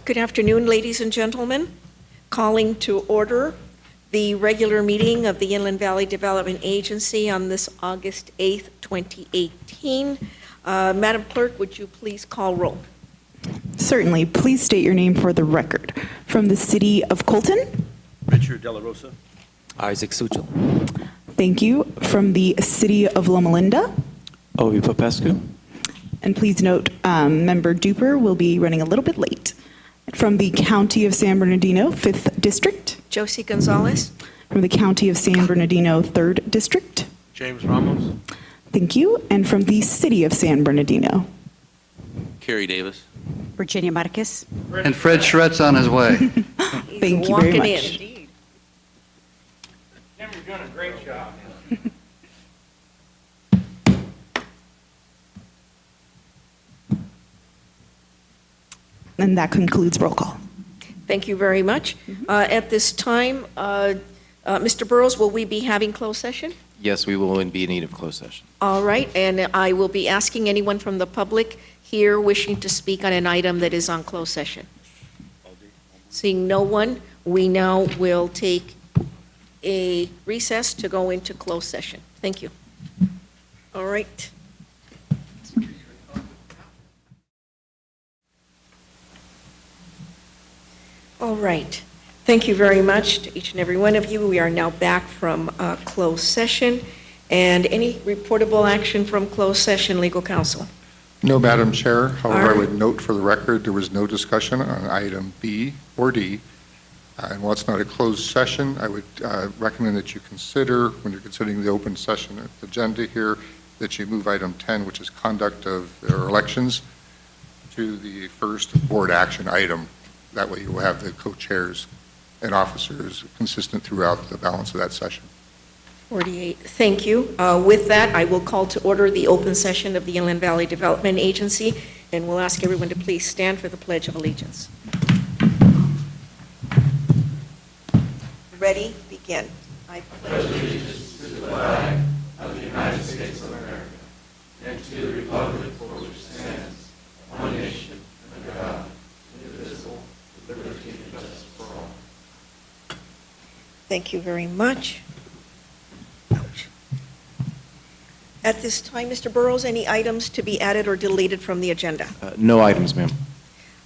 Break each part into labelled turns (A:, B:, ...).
A: Good afternoon, ladies and gentlemen. Calling to order the regular meeting of the Inland Valley Development Agency on this August 8th, 2018. Madam Clerk, would you please call roll?
B: Certainly. Please state your name for the record. From the City of Colton?
C: Richard De La Rosa.
D: Isaac Suchel.
B: Thank you. From the City of Loma Linda?
D: Ovi Popescu.
B: And please note, Member Duper will be running a little bit late. From the County of San Bernardino, 5th District?
A: Josie Gonzalez.
B: From the County of San Bernardino, 3rd District?
C: James Ramos.
B: Thank you. And from the City of San Bernardino?
D: Carrie Davis.
E: Virginia Marquez.
F: And Fred Shret's on his way.
B: Thank you very
A: Walking
B: much.
A: in.
C: Tim, you're doing a great job.
B: And that concludes roll call.
A: Thank you very much. At this time, Mr. Burrows, will we be having closed session?
D: Yes, we will be in need of closed session.
A: All right, and I will be asking anyone from the public here wishing to speak on an item that is on closed session. Seeing no one, we now will take a recess to go into closed session. Thank you. All right. All right. Thank you very much to each and every one of you. We are now back from closed session. And any reportable action from closed session, legal counsel?
G: No, Madam Chair. However,
A: All right.
G: I would note for the record, there was no discussion on item B or D. And while it's not a closed session, I would recommend that you consider, when you're considering the open session agenda here, that you move item 10, which is conduct of their elections, to the first board action item. That way you will have the co-chairs and officers consistent throughout the balance of that session.
A: 48. Thank you. With that, I will call to order the open session of the Inland Valley Development Agency, and we'll ask everyone to please stand for the Pledge of Allegiance. Ready? Begin. I pledge allegiance
H: to the flag of the United States of America and to the republic for which it stands, one nation, under God, indivisible, with liberty and justice for all.
A: Thank you very much. Ouch. At this time, Mr. Burrows, any items to be added or deleted from the agenda?
D: No items, ma'am.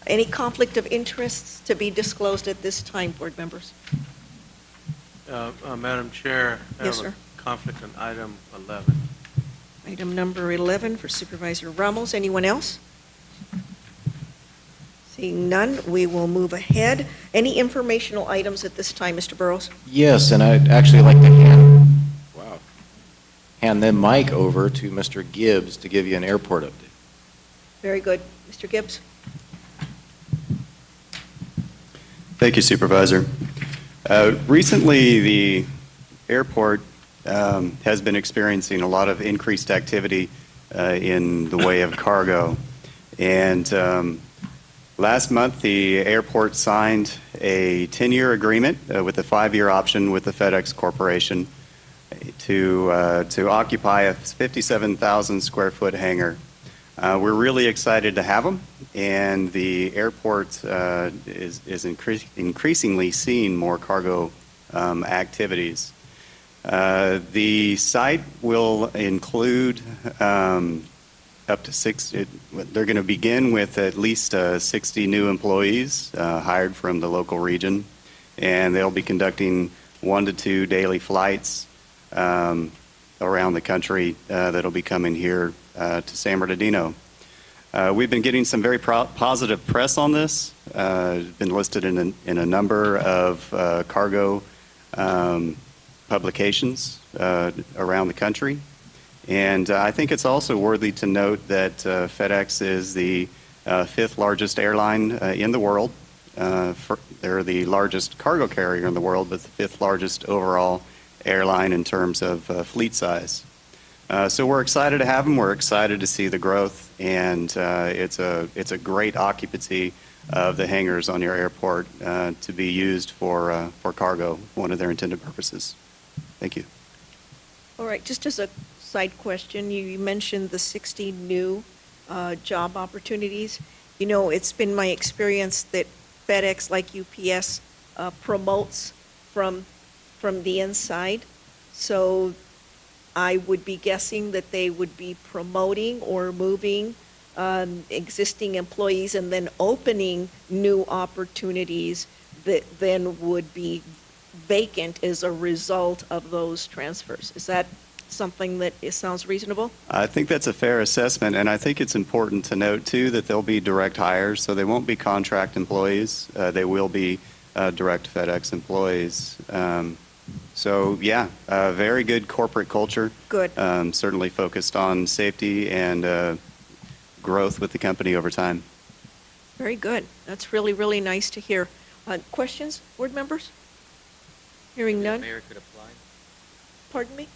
A: Any conflict of interests to be disclosed at this time, board members?
C: Madam Chair, I
A: Yes,
C: have
A: sir.
C: a conflict on item 11.
A: Item number 11 for Supervisor Ramos. Anyone else? Seeing none, we will move ahead. Any informational items at this time, Mr. Burrows?
D: Yes, and I'd actually like to hand the mic over to Mr. Gibbs to give you an airport update.
A: Very good. Mr. Gibbs?
I: Thank you, Supervisor. Recently, the airport has been experiencing a lot of increased activity in the way of cargo. And last month, the airport signed a 10-year agreement with a 5-year option with the FedEx Corporation to occupy a 57,000 square foot hangar. We're really excited to have them, and the airport is increasingly seeing more cargo activities. The site will include up to 6, they're going to begin with at least 60 new employees hired from the local region, and they'll be conducting 1 to 2 daily flights around the country that'll be coming here to San Bernardino. We've been getting some very positive press on this. It's been listed in a number of cargo publications around the country. And I think it's also worthy to note that FedEx is the 5th largest airline in the world. They're the largest cargo carrier in the world, but the 5th largest overall airline in terms of fleet size. So we're excited to have them. We're excited to see the growth, and it's a great occupancy of the hangars on your airport to be used for cargo, one of their intended purposes. Thank you.
A: All right, just as a side question, you mentioned the 60 new job opportunities. You know, it's been my experience that FedEx, like UPS, promotes from the inside. So I would be guessing that they would be promoting or moving existing employees and then opening new opportunities that then would be vacant as a result of those transfers. Is that something that sounds reasonable?
I: I think that's a fair assessment, and I think it's important to note, too, that they'll be direct hires, so they won't be contract employees. They will be direct FedEx employees. So, yeah, very good corporate culture.
A: Good.
I: Certainly focused on safety and growth with the company over time.
A: Very good. That's really, really nice to hear. Questions, board members? Hearing none?
E: Mayor could apply.
A: Pardon me?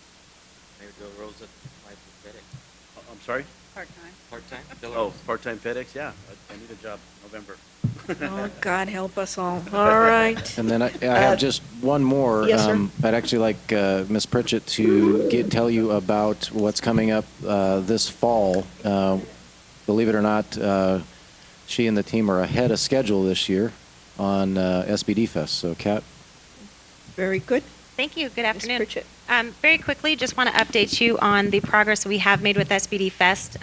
E: Mayor Del Rosa applied for FedEx.
J: I'm sorry?
H: Part-time.
E: Part-time? Del
J: Oh,
E: Rosa.
J: part-time FedEx, yeah. I need a job November.
A: Oh, God help us all. All right.
K: And then I have just one more.
A: Yes, sir.
K: I'd actually like Ms. Pritchett to tell you about what's coming up this fall. Believe it or not, she and the team are ahead of schedule this year on SBD Fest. So, Kat?
A: Very good.
L: Thank you. Good
A: Ms.
L: afternoon.
A: Pritchett.
L: Very quickly, just want to update you on the progress we have made with SBD Fest.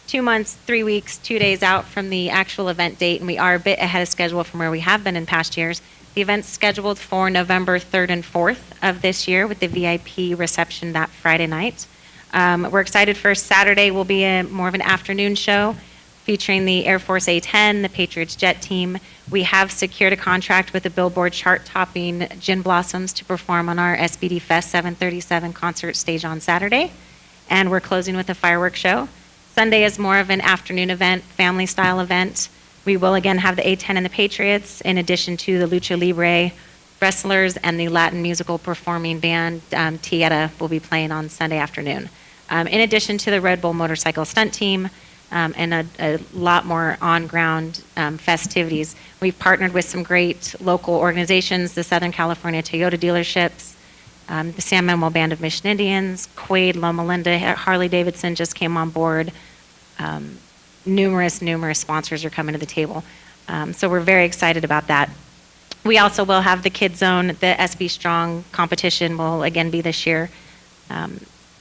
L: 2 months, 3 weeks, 2 days out from the actual event date, and we are a bit ahead of schedule from where we have been in past years. The event's scheduled for November 3rd and 4th of this year with the VIP reception that Friday night. We're excited for Saturday will be more of an afternoon show featuring the Air Force A-10, the Patriots jet team. We have secured a contract with the Billboard chart-topping Gin Blossoms to perform on our SBD Fest 737 concert stage on Saturday. And we're closing with a fireworks show. Sunday is more of an afternoon event, family-style event. We will again have the A-10 and the Patriots, in addition to the Lucha Libre wrestlers and the Latin musical performing band Tieta will be playing on Sunday afternoon. In addition to the Red Bull motorcycle stunt team, and a lot more on-ground festivities. We've partnered with some great local organizations, the Southern California Toyota dealerships, the San Manuel Band of Mission Indians, Quaid, Loma Linda, Harley Davidson just came on board. Numerous sponsors are coming to the table. So we're very excited about that. We also will have the Kids Zone, the SB Strong competition will again be this year.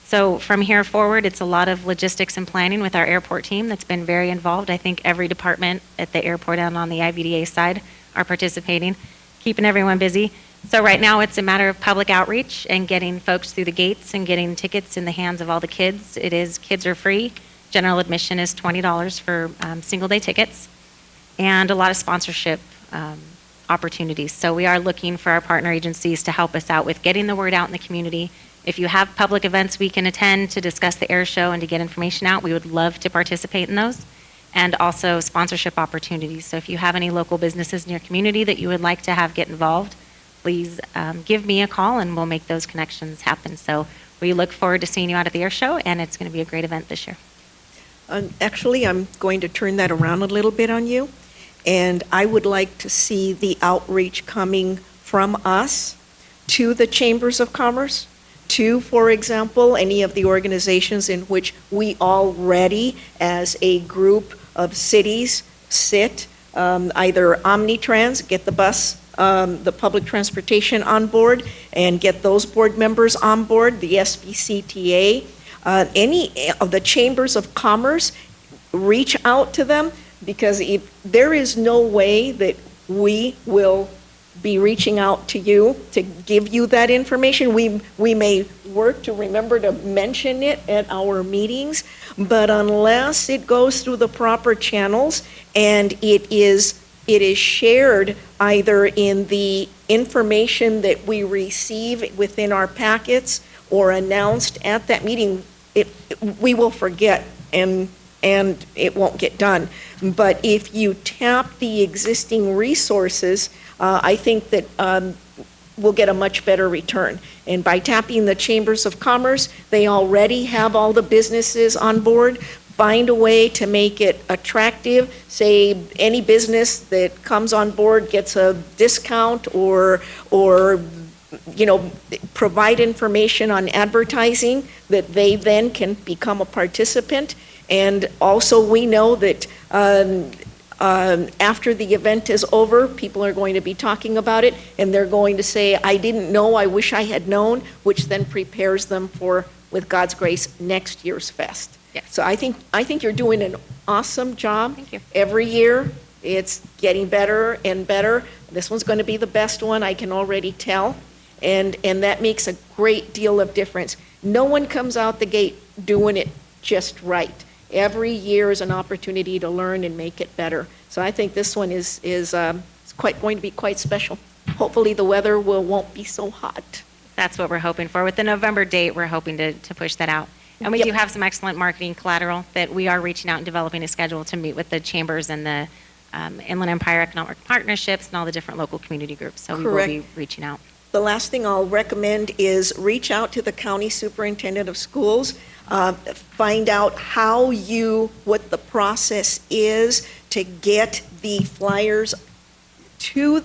L: So from here forward, it's a lot of logistics and planning with our airport team that's been very involved. I think every department at the airport and on the IVDA side are participating, keeping everyone busy. So right now it's a matter of public outreach and getting folks through the gates and getting tickets in the hands of all the kids. Kids are free. General admission is $20 for single day tickets, and a lot of sponsorship opportunities. So we are looking for our partner agencies to help us out with getting the word out in the community. If you have public events we can attend to discuss the air show and to get information out, we would love to participate in those. And also sponsorship opportunities. So if you have any local businesses in your community that you would like to have get involved, please give me a call and we'll make those connections happen. So we look forward to seeing you out at the air show, and it's going to be a great event this year.
A: Actually, I'm going to turn that around a little bit on you, and I would like to see the outreach coming from us to the chambers of commerce, to, for example, any of the organizations in which we already, as a group of cities, sit, either Omnitrans, get the bus, the public transportation on board, and get those board members on board, the SBCTA, any of the chambers of commerce, reach out to them, because there is no way that we will be reaching out to you to give you that information. We may work to remember to mention it at our meetings, but unless it goes through the proper channels and it is shared either in the information that we receive within our packets or announced at that meeting, we will forget and it won't get done. But if you tap the existing resources, I think that we'll get a much better return. And by tapping the chambers of commerce, they already have all the businesses on board. Find a way to make it attractive. Say any business that comes on board gets a discount or provide information on advertising that they then can become a participant. And also we know that After the event is over, people are going to be talking about it, and they're going to say, I didn't know, I wish I had known, which then prepares them for, with God's grace, next year's fest.
L: Yes.
A: So I think you're doing an awesome job.
L: Thank you.
A: Every year, it's getting better and better. This one's going to be the best one, I can already tell, and that makes a great deal of difference. No one comes out the gate doing it just right. Every year is an opportunity to learn and make it better. So I think this one is quite going to be quite special. Hopefully, the weather won't be so hot.
L: That's what we're hoping for. With the November date, we're hoping to push that out. And we
A: Yep.
L: do have some excellent marketing collateral that we are reaching out and developing a schedule to meet with the chambers and the Inland Empire Economic Partnerships and all the different local community groups. So we will
A: Correct.
L: be reaching out.
A: The last thing I'll recommend is reach out to the county superintendent of schools, find out what the process is to get the flyers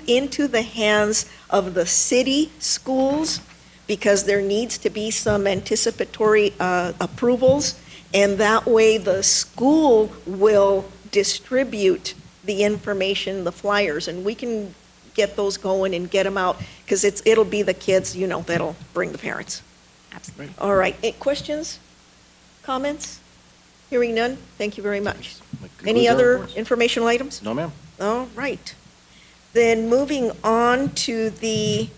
A: into the hands of the city schools, because there needs to be some anticipatory approvals, and that way the school will distribute the information, the flyers, and we can get those going and get them out, because it'll be the kids, that'll bring the parents.
L: Absolutely.
A: All right, questions, comments? Hearing none, thank you very much. Any
K: Concludes our
A: other
K: reports.
A: informational items?
K: No, ma'am.
A: All right. Then moving on to the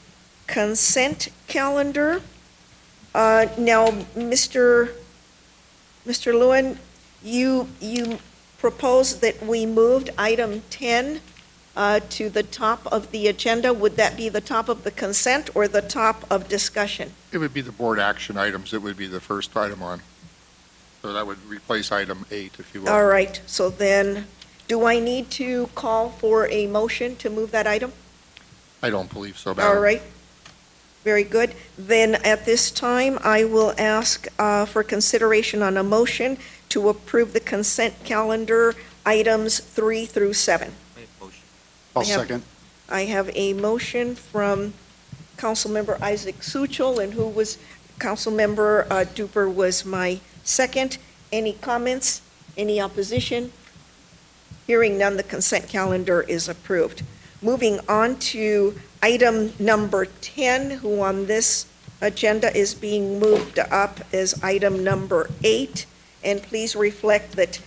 A: consent calendar. Now, Mr. Lewin, you proposed that we moved item 10 to the top of the agenda. Would that be the top of the consent or the top of discussion?
G: It would be the board action items. It would be the first item on. So that would replace item 8, if you will.
A: All right, so then, do I need to call for a motion to move that item?
G: I don't believe so, Madam.
A: All right, very good. Then at this time, I will ask for consideration on a motion to approve the consent calendar items 3 through 7.
F: I'll
A: I have-
F: second.
A: I have a motion from Councilmember Isaac Suchel, and who was, Councilmember Duper was my second. Any comments? Any opposition? Hearing none, the consent calendar is approved. Moving on to item number 10, who on this agenda is being moved up as item number 8. And please reflect that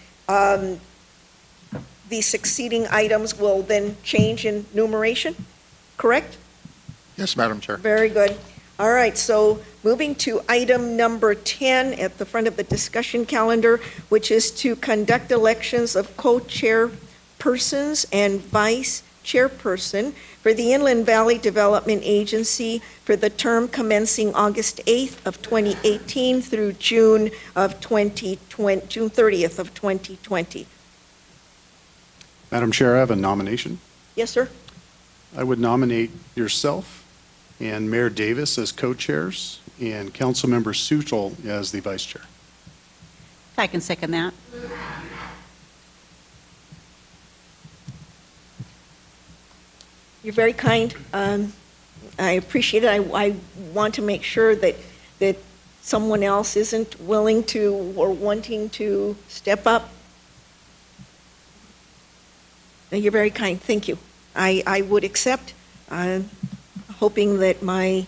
A: the succeeding items will then change in numeration, correct?
G: Yes, Madam Chair.
A: Very good. All right, so moving to item number 10 at the front of the discussion calendar, which is to conduct elections of co-chairpersons and vice chairperson for the Inland Valley Development Agency for the term commencing August 8th of 2018 through June 30th of 2020.
F: Madam Chair, I have a nomination.
A: Yes, sir?
F: I would nominate yourself and Mayor Davis as co-chairs and Councilmember Suchel as the vice chair.
M: I can second that.
A: You're very kind. I appreciate it. I want to make sure that someone else isn't willing to or wanting to step up. You're very kind. Thank you. I would accept, hoping that my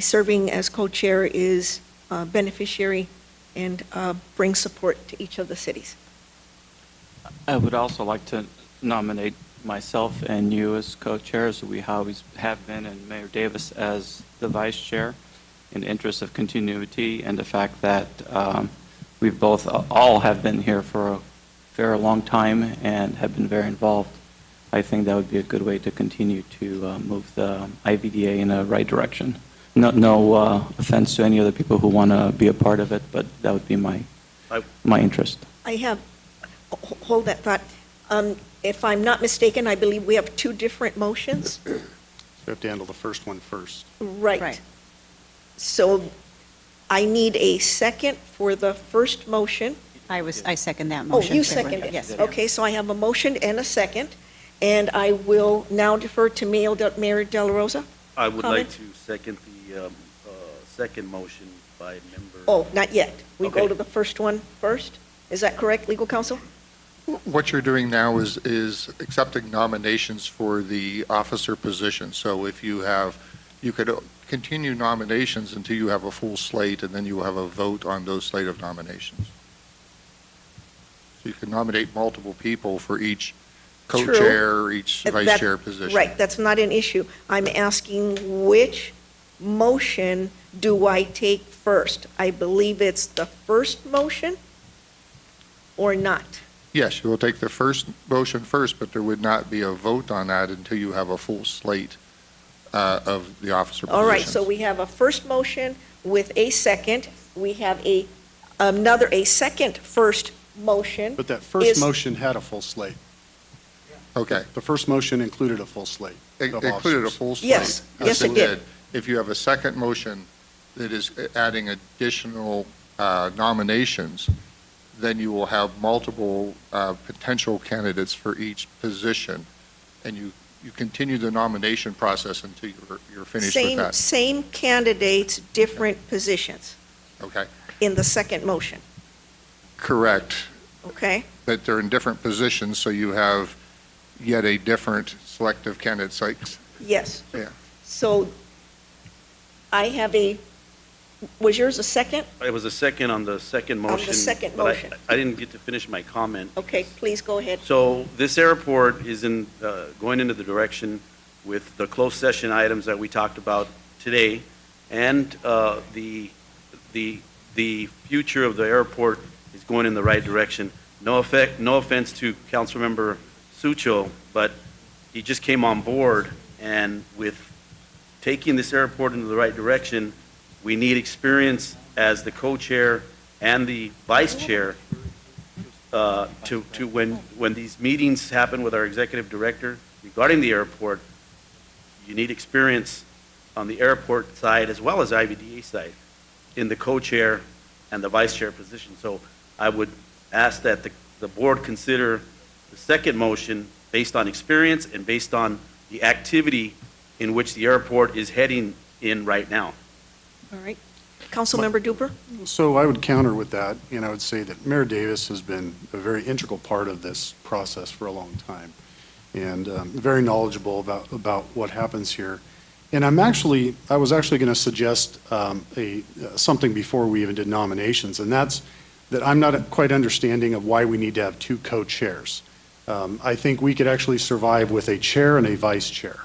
A: serving as co-chair is beneficiary and brings support to each of the cities.
N: I would also like to nominate myself and you as co-chairs. We always have been, and Mayor Davis as the vice chair, in the interest of continuity and the fact that we've both all have been here for a very long time and have been very involved. I think that would be a good way to continue to move the IVDA in the right direction. No offense to any other people who want to be a part of it, but that would be my interest.
A: I have, hold that thought. If I'm not mistaken, I believe we have two different motions.
F: So we have to handle the first one first.
A: Right. So I need a second for the first motion.
M: I second that
A: Oh,
M: motion.
A: you
M: Chairman.
A: seconded it?
M: Yes.
A: Okay, so I have a motion and a second, and I will now defer to Mayor De La Rosa.
J: I would
A: Comment?
J: like to second the second motion by member.
A: Oh, not yet. We go
J: Okay.
A: to the first one first? Is that correct, legal counsel?
G: What you're doing now is accepting nominations for the officer position. So if you could continue nominations until you have a full slate, and then you will have a vote on those slate of nominations. So you can nominate multiple people for each co-chair, each vice chair position.
A: Right, that's not an issue. I'm asking which motion do I take first? I believe it's the first motion or not?
G: Yes, you will take the first motion first, but there would not be a vote on that until you have a full slate of the officer positions.
A: All right, so we have a first motion with a second. We have a second first motion.
F: But that first motion had a full slate.
G: Okay.
F: The first motion included a full slate
G: It
F: of
G: included a
F: officers.
G: full slate.
A: Yes, yes, it did.
G: If you have a second motion that is adding additional nominations, then you will have multiple potential candidates for each position, and you continue the nomination process until you're finished with that.
A: Same candidates, different positions
G: Okay,
A: in the second motion,
G: correct.
A: okay?
G: But they're in different positions, so you have yet a different selective candidate site.
A: Yes.
G: Yeah.
A: So I have was yours a second?
J: It was a second on the second motion.
A: On the second
J: but
A: motion.
J: I didn't get to finish my comment.
A: Okay, please go ahead.
J: So this airport is going into the direction with the closed session items that we talked about today, and the future of the airport is going in the right direction. No offense to Councilmember Sucho, but he just came on board, and with taking this airport into the right direction, we need experience as the co-chair and the vice chair to when these meetings happen with our executive director regarding the airport, you need experience on the airport side as well as IVDA side in the co-chair and the vice chair position. So I would ask that the board consider the second motion based on experience and based on the activity in which the airport is heading in right now.
A: All right. Councilmember Duper?
F: So I would counter with that, and I would say that Mayor Davis has been a very integral part of this process for a long time, and very knowledgeable about what happens here. And I was actually going to suggest something before we even did nominations, and that's that I'm not quite understanding of why we need to have two co-chairs. I think we could actually survive with a chair and a vice chair.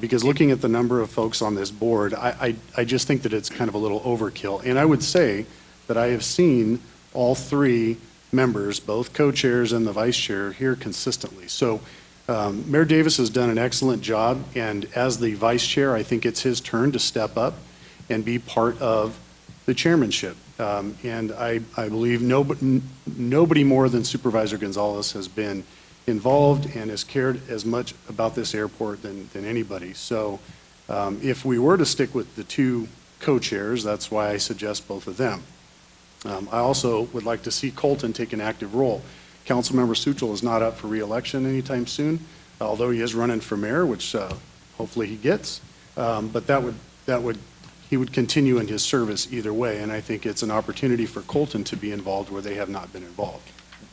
F: Because looking at the number of folks on this board, I just think that it's kind of a little overkill. And I would say that I have seen all three members, both co-chairs and the vice chair, here consistently. So Mayor Davis has done an excellent job, and as the vice chair, I think it's his turn to step up and be part of the chairmanship. And I believe nobody more than Supervisor Gonzalez has been involved and has cared as much about this airport than anybody. So if we were to stick with the two co-chairs, that's why I suggest both of them. I also would like to see Colton take an active role. Councilmember Suchel is not up for re-election anytime soon, although he is running for mayor, which hopefully he gets. But he would continue in his service either way, and I think it's an opportunity for Colton to be involved where they have not been involved.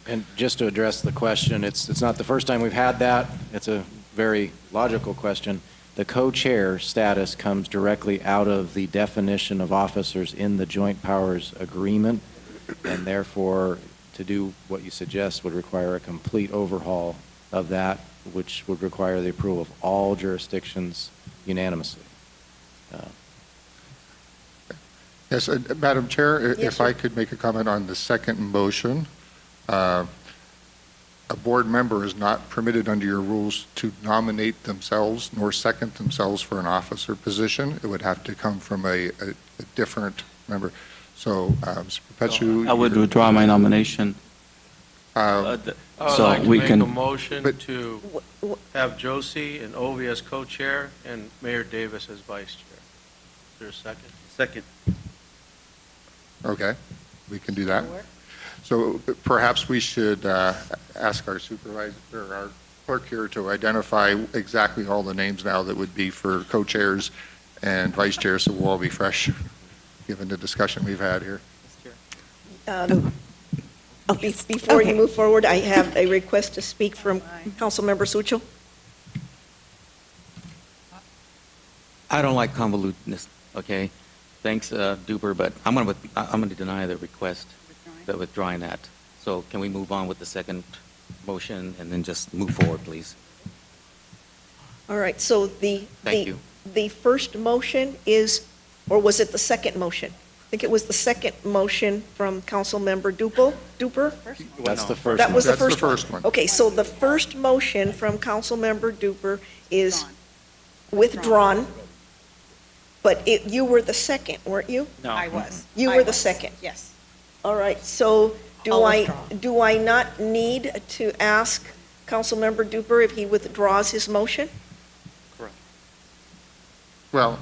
K: And just to address the question, it's not the first time we've had that. It's a very logical question. The co-chair status comes directly out of the definition of officers in the Joint Powers Agreement, and therefore, to do what you suggest would require a complete overhaul of that, which would require the approval of all jurisdictions unanimously.
G: Yes, Madam Chair,
A: Yes,
G: if
A: sir.
G: I could make a comment on the second motion. A board member is not permitted under your rules to nominate themselves nor second themselves for an officer position. It would have to come from a different member. So, Mr. Perpetu.
N: I would withdraw my nomination.
C: I would
N: So
C: like to
N: we
C: make
N: can-
C: a motion to have Josie and Ovi as co-chair and Mayor Davis as vice chair. Is there a second?
J: Second.
G: Okay, we can do that. So perhaps we should ask our supervisor, or our clerk here, to identify exactly all the names now that would be for co-chairs and vice chairs, so we'll all be fresh, given the discussion we've had here.
A: Before you
B: Okay.
A: move forward, I have a request to speak from Councilmember Sucho.
E: I don't like convolutedness, okay? Thanks, Duper, but I'm going to deny the request, the withdrawing that. So can we move on with the second motion and then just move forward, please?
A: All right, so
E: Thank you.
A: the first motion is, or was it the second motion? I think it was the second motion from Councilmember Duper?
K: That's the first
A: That was the
G: That's the
A: first one?
G: first one.
A: Okay, so the first motion from Councilmember Duper is withdrawn, but you were the second, weren't you?
E: No.
M: I was.
A: You
M: I
A: were the
M: was.
A: second.
M: Yes.
A: All right, so
M: I'll withdraw.
A: do I not need to ask Councilmember Duper if he withdraws his motion?
G: Well,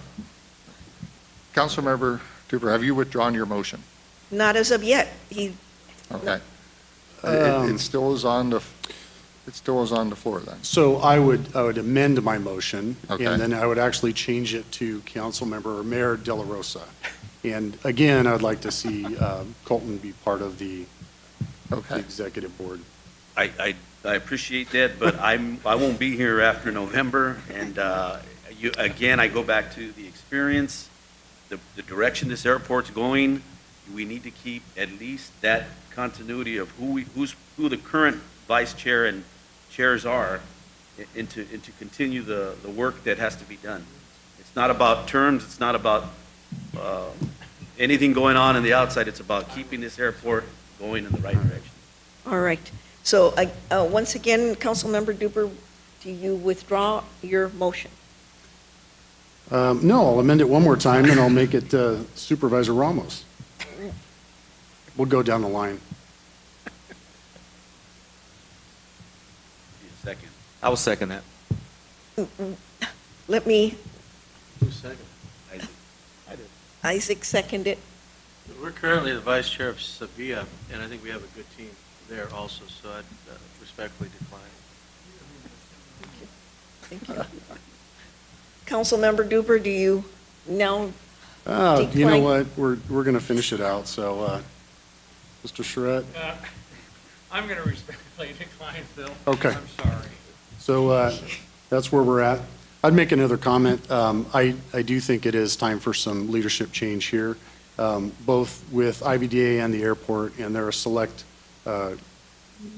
G: Councilmember Duper, have you withdrawn your motion?
A: Not as of yet.
G: Okay. It still is on the, it still is on the floor then.
F: So I would amend my motion,
G: Okay.
F: and then I would actually change it to Councilmember or Mayor De La Rosa. And again, I'd like to see Colton be part of the
G: Okay.
F: executive board.
J: I appreciate that, but I won't be here after November, and again, I go back to the experience, the direction this airport's going. We need to keep at least that continuity of who the current vice chair and chairs are, and to continue the work that has to be done. It's not about terms, it's not about anything going on in the outside, it's about keeping this airport going in the right direction.
A: All right. So once again, Councilmember Duper, do you withdraw your motion?
F: No, I'll amend it one more time, and I'll make it Supervisor Ramos. We'll go down the line.
J: Second.
E: I will second that.
A: Let me,
C: Who's second?
J: I did.
A: Isaac seconded.
C: We're currently the vice chair of Sevilla, and I think we have a good team there also, so I'd respectfully decline.
A: Thank you. Councilmember Duper, do you now
F: You know
A: decline?
F: what, we're going to finish it out, so, Mr. Charette?
O: I'm going to respectfully decline, Phil.
F: Okay.
O: I'm sorry.
F: So that's where we're at. I'd make another comment. I do think it is time for some leadership change here, both with IVDA and the airport, and there are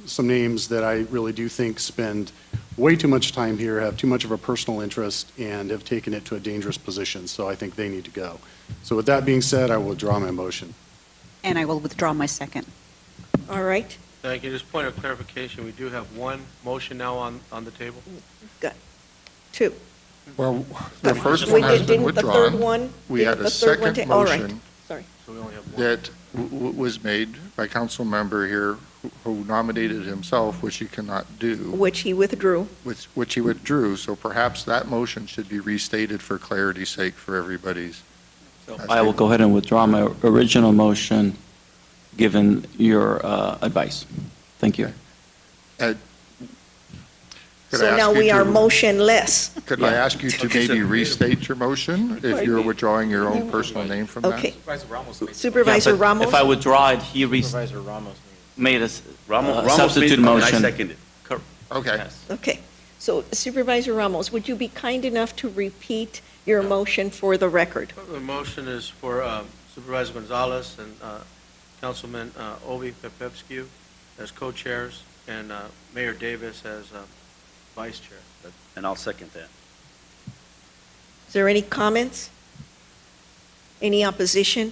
F: some names that I really do think spend way too much time here, have too much of a personal interest, and have taken it to a dangerous position, so I think they need to go. So with that being said, I will withdraw my motion.
M: And I will withdraw my second.
A: All right.
C: Thank you. Just point of clarification, we do have one motion now on the table?
A: Got two.
G: Well, the first
A: We
G: one has
A: did-
G: been
A: didn't the third
G: withdrawn.
A: one-
G: We
A: didn't
G: had a
A: the third one
G: second
A: ta- all right.
G: motion
A: Sorry.
C: So we only have one.
G: that was made by council member here who nominated himself, which he cannot do,
A: Which he withdrew.
G: which he withdrew. So perhaps that motion should be restated for clarity's sake for everybody's.
N: So I will go ahead and withdraw my original motion, given your advice. Thank you.
G: Could I
A: So
G: ask
A: now
G: you
A: we are
G: to-
A: motionless.
G: Could I ask you to
J: Okay, so-
G: maybe restate your motion if you're withdrawing your own personal name from that?
A: Okay.
E: Supervisor Ramos made the
A: Supervisor
N: Yeah, but
A: Ramos?
N: If I withdraw it, he
K: Supervisor Ramos.
N: made a
J: Ramos made
N: substitute
J: the motion, I
N: motion.
J: seconded.
G: Okay.
N: Yes.
A: Okay. So Supervisor Ramos, would you be kind enough to repeat your motion for the record?
C: The motion is for Supervisor Gonzalez and Councilman Ovi Pepevsky as co-chairs, and Mayor Davis as vice chair.
J: And I'll second that.
A: Is there any comments? Any opposition?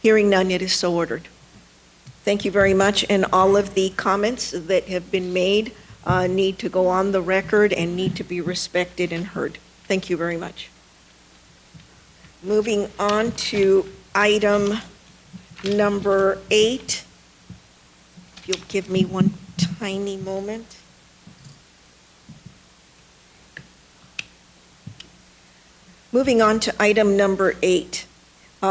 A: Hearing none, it is so ordered. Thank you very much, and all of the comments that have been made need to go on the record and need to be respected and heard. Thank you very much. Moving on to item number 8. If you'll give me one tiny moment. Moving on to item number 8,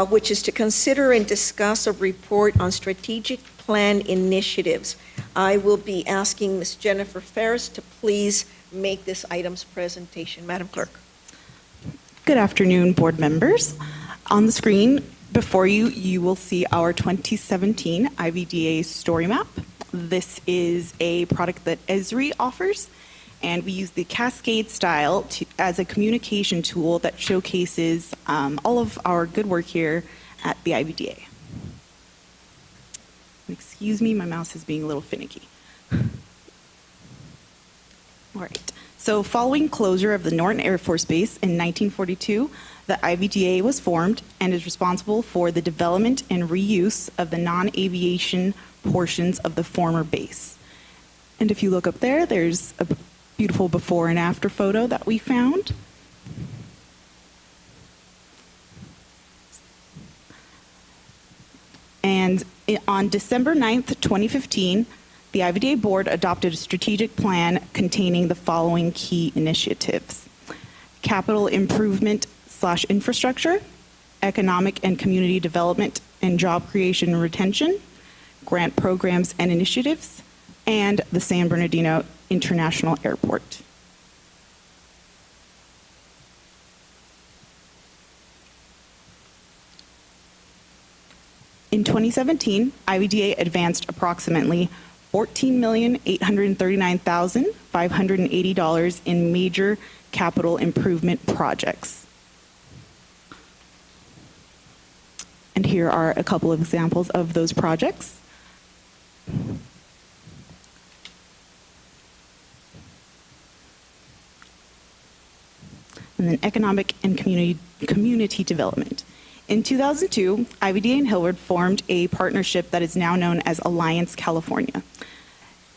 A: which is to consider and discuss a report on strategic plan initiatives. I will be asking Ms. Jennifer Ferris to please make this item's presentation. Madam Clerk.
B: Good afternoon, board members. On the screen, Before you, you will see our 2017 IVDA story map. This is a product that Esri offers, and we use the Cascade style as a communication tool that showcases all of our good work here at the IVDA. Excuse me, my mouse is being a little finicky. All right. So following closure of the Norton Air Force Base in 1942, the IVDA was formed and is responsible for the development and reuse of the non-aviation portions of the former base. And if you look up there, there's a beautiful before and after photo that we found. And on December 9th, 2015, the IVDA board adopted a strategic plan containing the following key initiatives: capital improvement / infrastructure, economic and community development and job creation and retention, grant programs and initiatives, and the San Bernardino International Airport. In 2017, IVDA advanced approximately $14,839,580 in major capital improvement projects. And here are a couple of examples of those projects. And then economic and community development. In 2002, IVDA and Hillward formed a partnership that is now known as Alliance California.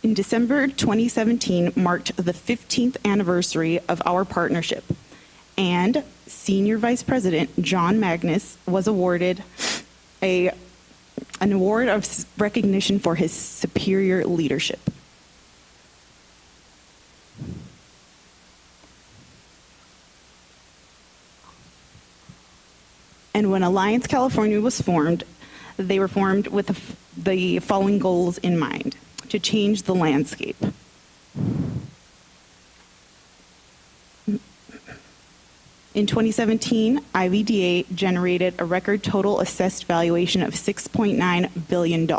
B: In December 2017 marked the 15th anniversary of our partnership, and Senior Vice President John Magnus was awarded an award of recognition for his superior leadership. And when Alliance California was formed, they were formed with the following goals in mind: to change the landscape. In 2017, IVDA generated a record total assessed valuation of $6.9 billion.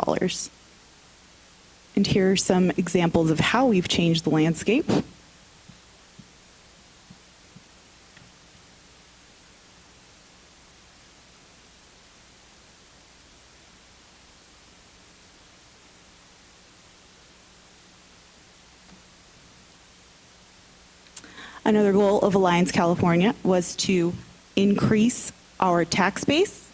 B: And here are some examples of how we've changed the landscape. Another goal of Alliance California was to increase our tax base.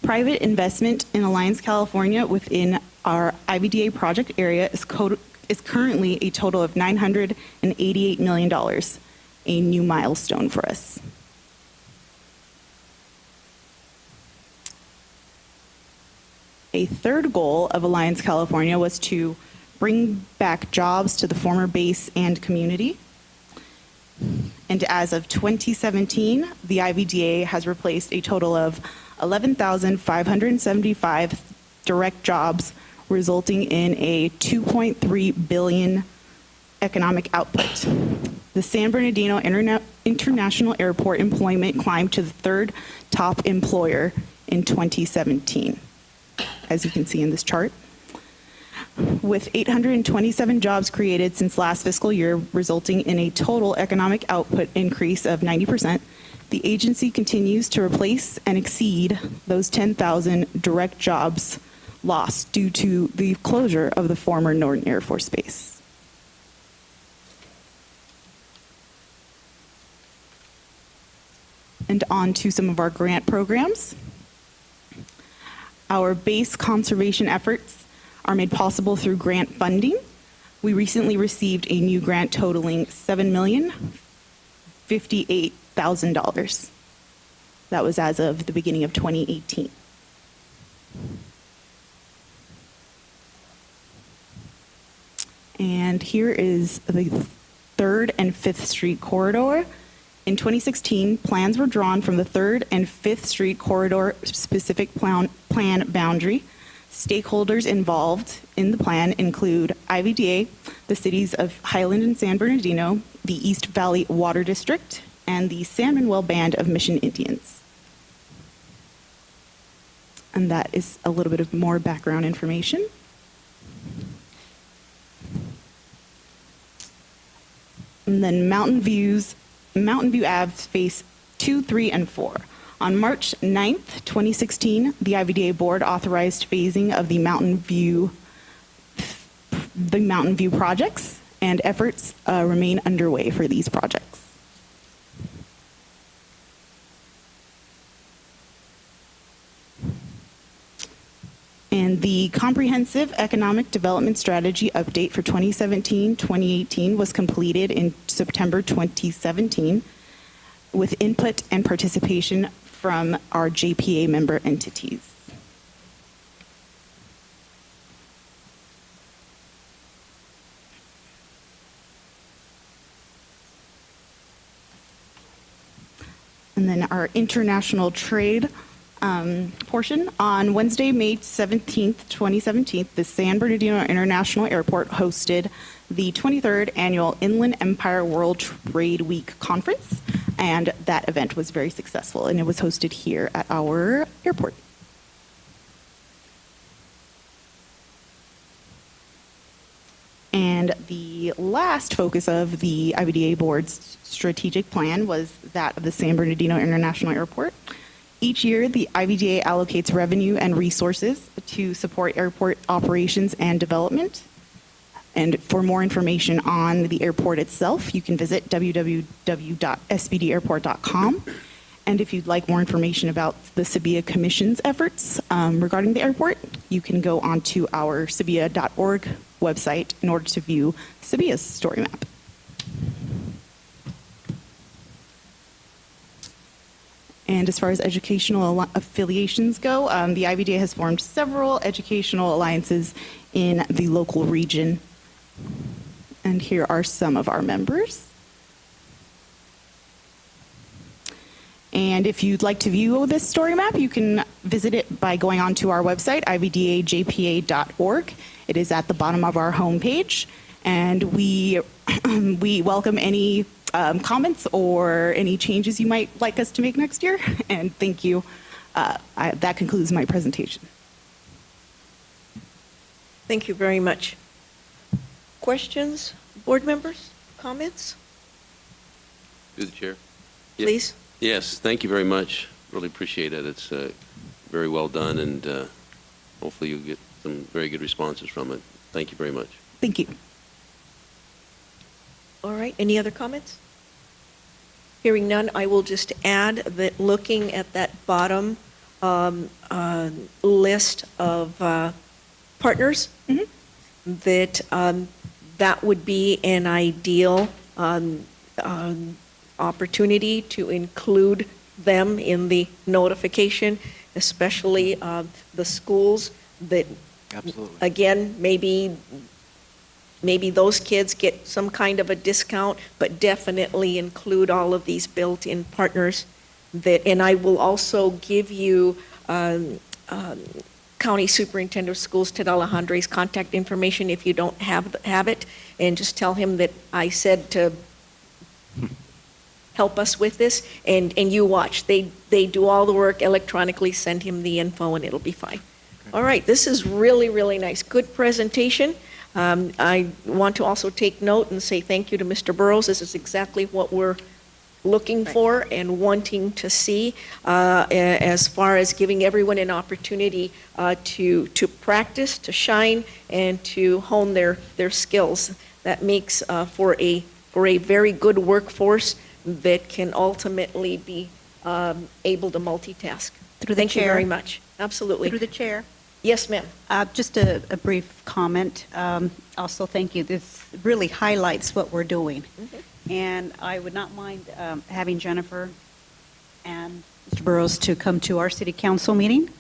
B: Private investment in Alliance California within our IVDA project area is currently a total of $988 million, a new milestone for us. A third goal of Alliance California was to bring back jobs to the former base and community. And as of 2017, the IVDA has replaced a total of 11,575 direct jobs, resulting in a $2.3 billion economic output. The San Bernardino International Airport employment climbed to the third top employer in 2017, as you can see in this chart. With 827 jobs created since last fiscal year, resulting in a total economic output increase of 90%, the agency continues to replace and exceed those 10,000 direct jobs lost due to the closure of the former Norton Air Force Base. And on to some of our grant programs. Our base conservation efforts are made possible through grant funding. We recently received a new grant totaling $7,058,000. That was as of the beginning of 2018. And here is the 3rd and 5th Street corridor. In 2016, plans were drawn from the 3rd and 5th Street corridor specific plan boundary. Stakeholders involved in the plan include IVDA, the cities of Highland and San Bernardino, the East Valley Water District, and the San Manuel Band of Mission Indians. And that is a little bit of more background information. And then Mountain View Ave Phase 2, 3, and 4. On March 9th, 2016, the IVDA board authorized phasing of the Mountain View projects, and efforts remain underway for these projects. And the Comprehensive Economic Development Strategy update for 2017-2018 was completed in September 2017 with input and participation from our JPA member entities. And then our international trade portion. On Wednesday, May 17th, 2017, the San Bernardino International Airport hosted the 23rd Annual Inland Empire World Trade Week Conference, and that event was very successful, and it was hosted here at our airport. And the last focus of the IVDA board's strategic plan was that of the San Bernardino International Airport. Each year, the IVDA allocates revenue and resources to support airport operations and development. And for more information on the airport itself, you can visit www.sbdairport.com. And if you'd like more information about the SBIA Commission's efforts regarding the airport, you can go onto our SBIA.org website in order to view SBIA's story map. And as far as educational affiliations go, the IVDA has formed several educational alliances in the local region. And here are some of our members. And if you'd like to view this story map, you can visit it by going onto our website, ivdajpa.org. It is at the bottom of our homepage. And we welcome any comments or any changes you might like us to make next year. And thank you. That concludes my presentation.
A: Thank you very much. Questions, board members, comments?
P: Through the chair.
A: Please.
P: Yes, thank you very much. Really appreciate it. It's very well done, and hopefully you'll get some very good responses from it. Thank you very much.
B: Thank you.
A: All right, any other comments? Hearing none, I will just add that looking at that bottom list of partners, that that would be an ideal opportunity to include them in the notification, especially the schools that,
K: Absolutely.
A: again, maybe those kids get some kind of a discount, but definitely include all of these built-in partners. And I will also give you County Superintendent of Schools Ted Alejandre's contact information if you don't have it, and just tell him that I said to help us with this, and you watch. They do all the work electronically, send him the info, and it'll be fine. All right, this is really, really nice. Good presentation. I want to also take note and say thank you to Mr. Burrows. This is exactly what we're looking for and wanting to see as far as giving everyone an opportunity to practice, to shine, and to hone their skills. That makes for a very good workforce that can ultimately be able to multitask. Thank you very much. Absolutely.
M: Through the chair.
A: Yes, ma'am.
M: Just a brief comment. Also, thank you. This really highlights what we're doing. And I would not mind having Jennifer and Mr. Burrows to come to our city council meeting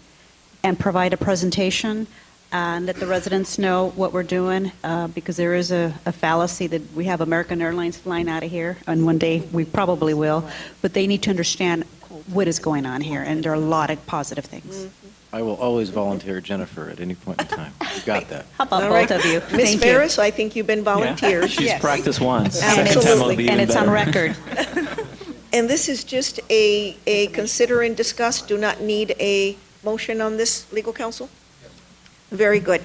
M: and provide a presentation and let the residents know what we're doing, because there is a fallacy that we have American Airlines flying out of here, and one day we probably will, but they need to understand what is going on here, and there are a lot of positive things.
K: I will always volunteer Jennifer at any point in time. You got that.
M: How about
A: All
M: both
A: right.
M: of you?
A: Ms.
M: Thank
A: Ferris, I think you've been volunteered.
N: She's
M: Yes.
N: practiced once.
M: And
N: Second time will be even
M: and it's on
N: better.
M: record.
A: And this is just a consider and discuss, do not need a motion on this, legal counsel? Very good.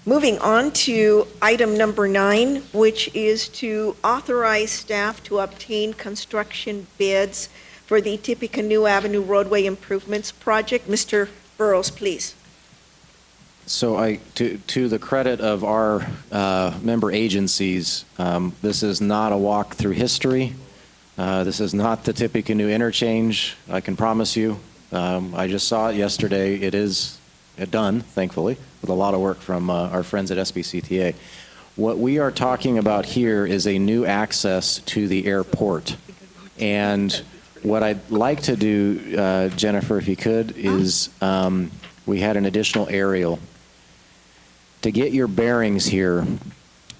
A: Moving on to item number 9, which is to authorize staff to obtain construction bids for the Tippecanoe Avenue roadway improvements project. Mr. Burrows, please.
K: So to the credit of our member agencies, this is not a walk through history. This is not the Tippecanoe interchange, I can promise you. I just saw it yesterday. It is done, thankfully, with a lot of work from our friends at SBCTA. What we are talking about here is a new access to the airport. And what I'd like to do, Jennifer, if you could, is we had an additional aerial. To get your bearings here,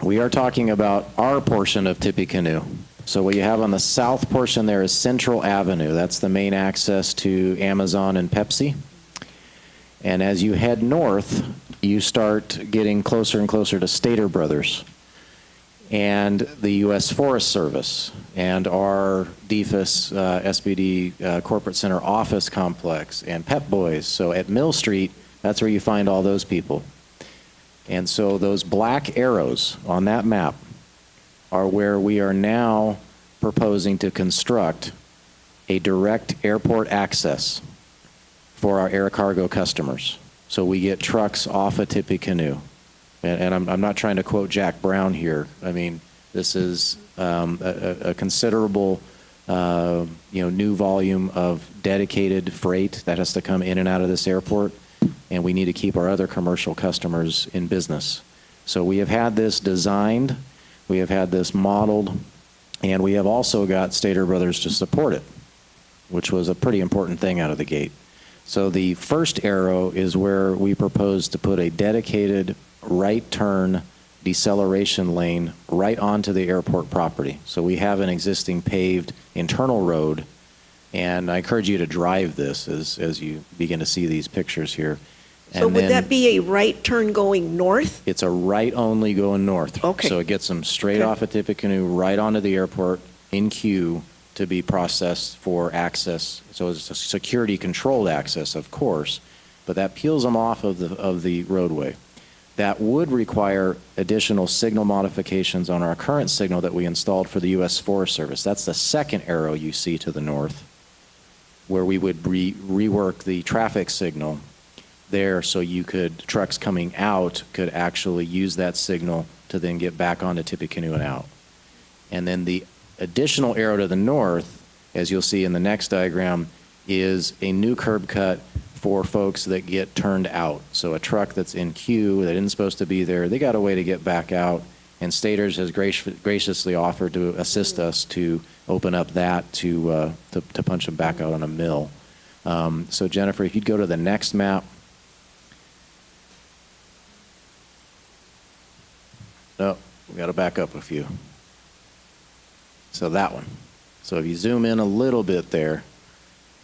K: we are talking about our portion of Tippecanoe. So what you have on the south portion there is Central Avenue. That's the main access to Amazon and Pepsi. And as you head north, you start getting closer and closer to Stater Brothers and the U.S. Forest Service and our DFAS SBD Corporate Center office complex and Pep Boys. So at Mill Street, that's where you find all those people. And so those black arrows on that map are where we are now proposing to construct a direct airport access for our air cargo customers. So we get trucks off of Tippecanoe. And I'm not trying to quote Jack Brown here. I mean, this is a considerable new volume of dedicated freight that has to come in and out of this airport. And we need to keep our other commercial customers in business. So we have had this designed, we have had this modeled, and we have also got Stater Brothers to support it, which was a pretty important thing out of the gate. So the first arrow is where we propose to put a dedicated right turn deceleration lane right onto the airport property. So we have an existing paved internal road, and I encourage you to drive this as you begin to see these pictures here.
A: So would that be a right turn going north?
K: It's a right only going north.
A: Okay.
K: So it gets them straight off of Tippecanoe right onto the airport in queue to be processed for access. So it's a security controlled access, of course, but that peels them off of the roadway. That would require additional signal modifications on our current signal that we installed for the U.S. Forest Service. That's the second arrow you see to the north, where we would rework the traffic signal there so trucks coming out could actually use that signal to then get back onto Tippecanoe and out. And then the additional arrow to the north, as you'll see in the next diagram, is a new curb cut for folks that get turned out. So a truck that's in queue that isn't supposed to be there, they got a way to get back out, and Staters has graciously offered to assist us to open up that to punch them back out on a mill. So Jennifer, if you'd go to the next map. No, we got to back up a few. So that one. So if you zoom in a little bit there,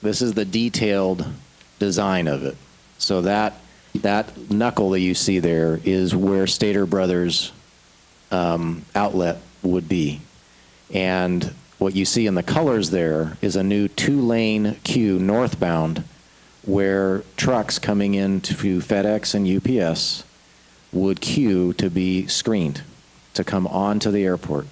K: this is the detailed design of it. So that knuckle that you see there is where Stater Brothers outlet would be. And what you see in the colors there is a new 2-lane queue northbound where trucks coming into FedEx and UPS would queue to be screened to come onto the airport.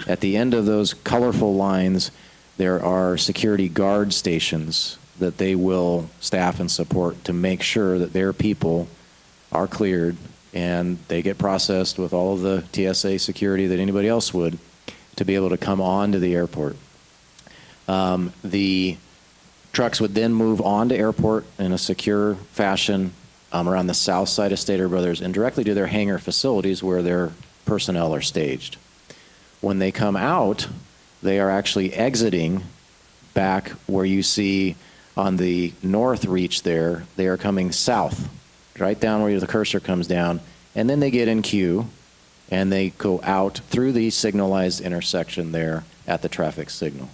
K: At the end of those colorful lines, there are security guard stations that they will staff and support to make sure that their people are cleared and they get processed with all of the TSA security that anybody else would to be able to come on to the airport. The trucks would then move on to airport in a secure fashion around the south side of Stater Brothers and directly to their hangar facilities where their personnel are staged. When they come out, they are actually exiting back where you see on the north reach there, they are coming south, right down where the cursor comes down, and then they get in queue and they go out through the signalized intersection there at the traffic signal.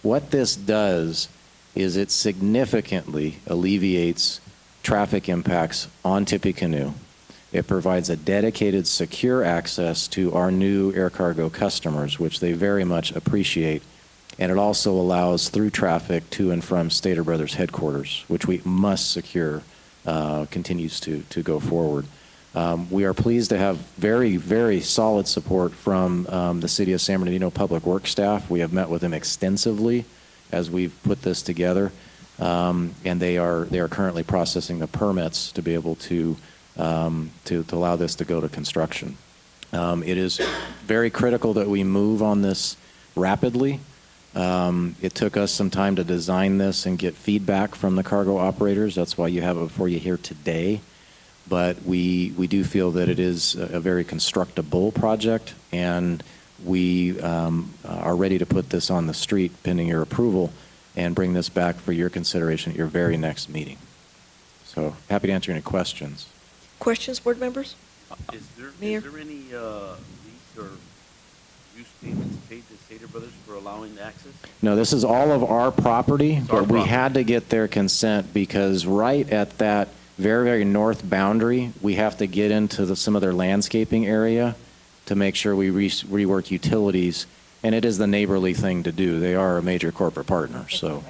K: What this does is it significantly alleviates traffic impacts on Tippecanoe. It provides a dedicated, secure access to our new air cargo customers, which they very much appreciate. And it also allows through traffic to and from Stater Brothers headquarters, which we must secure continues to go forward. We are pleased to have very, very solid support from the City of San Bernardino Public Works staff. We have met with them extensively as we've put this together, and they are currently processing the permits to be able to allow this to go to construction. It is very critical that we move on this rapidly. It took us some time to design this and get feedback from the cargo operators. That's why you have it before you here today. But we do feel that it is a very constructible project, and we are ready to put this on the street pending your approval and bring this back for your consideration at your very next meeting. So happy to answer any questions.
A: Questions, board members? Mayor?
J: Is there any lease or use payments paid to Stater Brothers for allowing the access?
K: No, this is all of our property,
J: It's our
K: but we
J: property.
K: had to get their consent because right at that very, very north boundary, we have to get into some of their landscaping area to make sure we rework utilities, and it is the neighborly thing to do. They are a major corporate partner, so,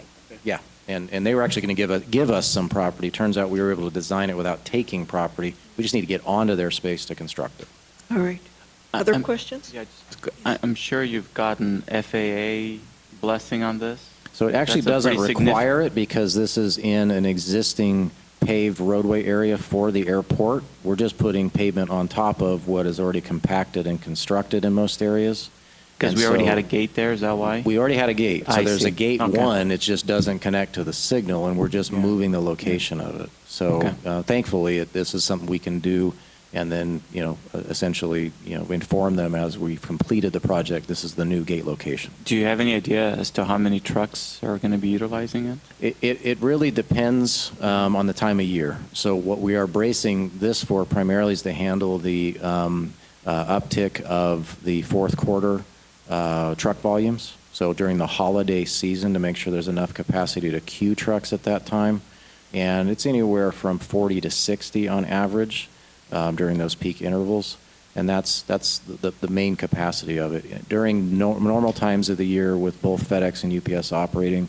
K: yeah. And they were actually going to give us some property. Turns out we were able to design it without taking property. We just need to get onto their space to construct it.
A: All right. Other questions?
N: Yeah, I'm sure you've gotten FAA blessing on this.
K: So it actually
N: That's a
K: doesn't
N: pretty
K: require it because this is in an existing paved roadway area for the airport. We're just putting pavement on top of what is already compacted and constructed in most areas.
N: Because
K: And
N: we already
K: so-
N: had a gate there, is that why?
K: We already had a gate. So
N: I
K: there's
N: see.
K: a gate
N: Okay.
K: one, it just doesn't connect to the signal, and we're just moving the location of it. So
N: Okay.
K: thankfully, this is something we can do, and then, essentially, inform them as we've completed the project, this is the new gate location.
N: Do you have any idea as to how many trucks are going to be utilizing it?
K: It really depends on the time of year. So what we are bracing this for primarily is to handle the uptick of the fourth quarter truck volumes. So during the holiday season to make sure there's enough capacity to queue trucks at that time. And it's anywhere from 40 to 60 on average during those peak intervals. And that's the main capacity of it. During normal times of the year with both FedEx and UPS operating,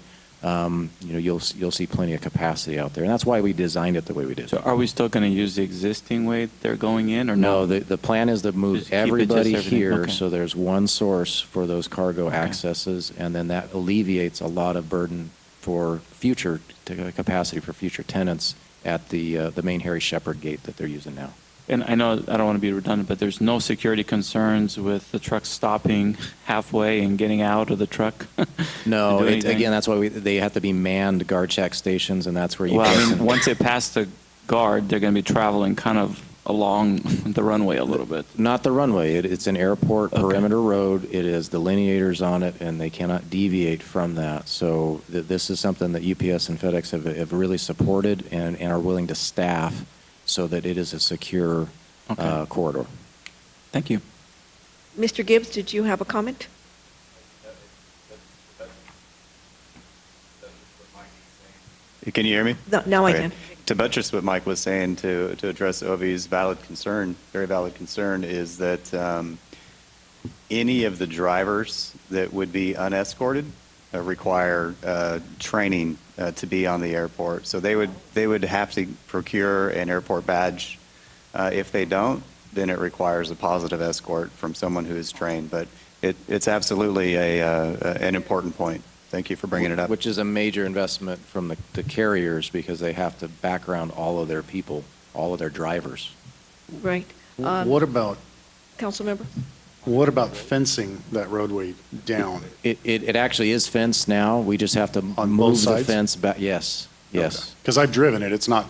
K: you'll see plenty of capacity out there. And that's why we designed it the way we did.
N: So are we still going to use the existing way they're going in, or no?
K: No, the plan is to
N: Just
K: move
N: keep it just
K: everybody
N: everything,
K: here,
N: okay.
K: so there's one source for those cargo accesses, and then that alleviates a lot of burden for future capacity for future tenants at the main Harry Shepherd gate that they're using now.
N: And I know, I don't want to be redundant, but there's no security concerns with the truck stopping halfway and getting out of the truck?
K: No,
N: to do anything?
K: again, that's why they have to be manned guard check stations, and that's where you.
N: Well, I
K: get
N: mean,
K: some-
N: once they pass the guard, they're going to be traveling kind of along the runway a little bit.
K: Not the runway. It's an airport perimeter road. It has delineators on it, and they cannot deviate from that. So this is something that UPS and FedEx have really supported and are willing to staff so that it is a secure corridor.
N: Thank you.
A: Mr. Gibbs, did you have a comment?
I: Can you hear me?
A: No, now I
I: Okay.
A: can.
I: To buttress what Mike was saying, to address Ovi's valid concern, very valid concern, is that any of the drivers that would be unescorted require training to be on the airport. So they would have to procure an airport badge. If they don't, then it requires a positive escort from someone who is trained. But it's absolutely an important point. Thank you for bringing it up.
K: Which is a major investment from the carriers because they have to background all of their people, all of their drivers.
A: Right.
F: What about fencing that roadway down?
K: It actually is fenced now. We just have to
F: On both
K: move the
F: sides?
K: fence back. Yes.
F: Because I've driven it, it's not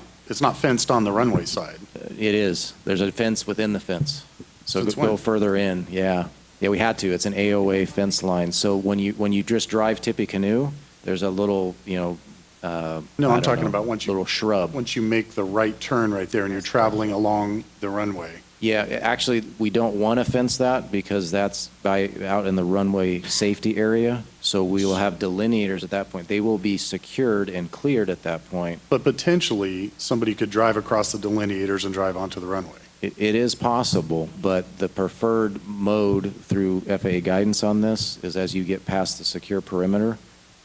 F: fenced on the runway side.
K: It is. There's a fence within the fence. So
F: Since
K: go
F: when?
K: further in. Yeah. Yeah, we had to. It's an AOA fence line. So when you just drive Tippecanoe, there's a little,
F: No,
K: I
F: I'm
K: don't
F: talking
K: know,
F: about once you.
K: little shrub.
F: Once you make the right turn right there and you're traveling along the runway.
K: Yeah, actually, we don't want to fence that because that's out in the runway safety area. So we will have delineators at that point. They will be secured and cleared at that point.
F: But potentially, somebody could drive across the delineators and drive onto the runway.
K: It is possible, but the preferred mode through FAA guidance on this is as you get past the secure perimeter,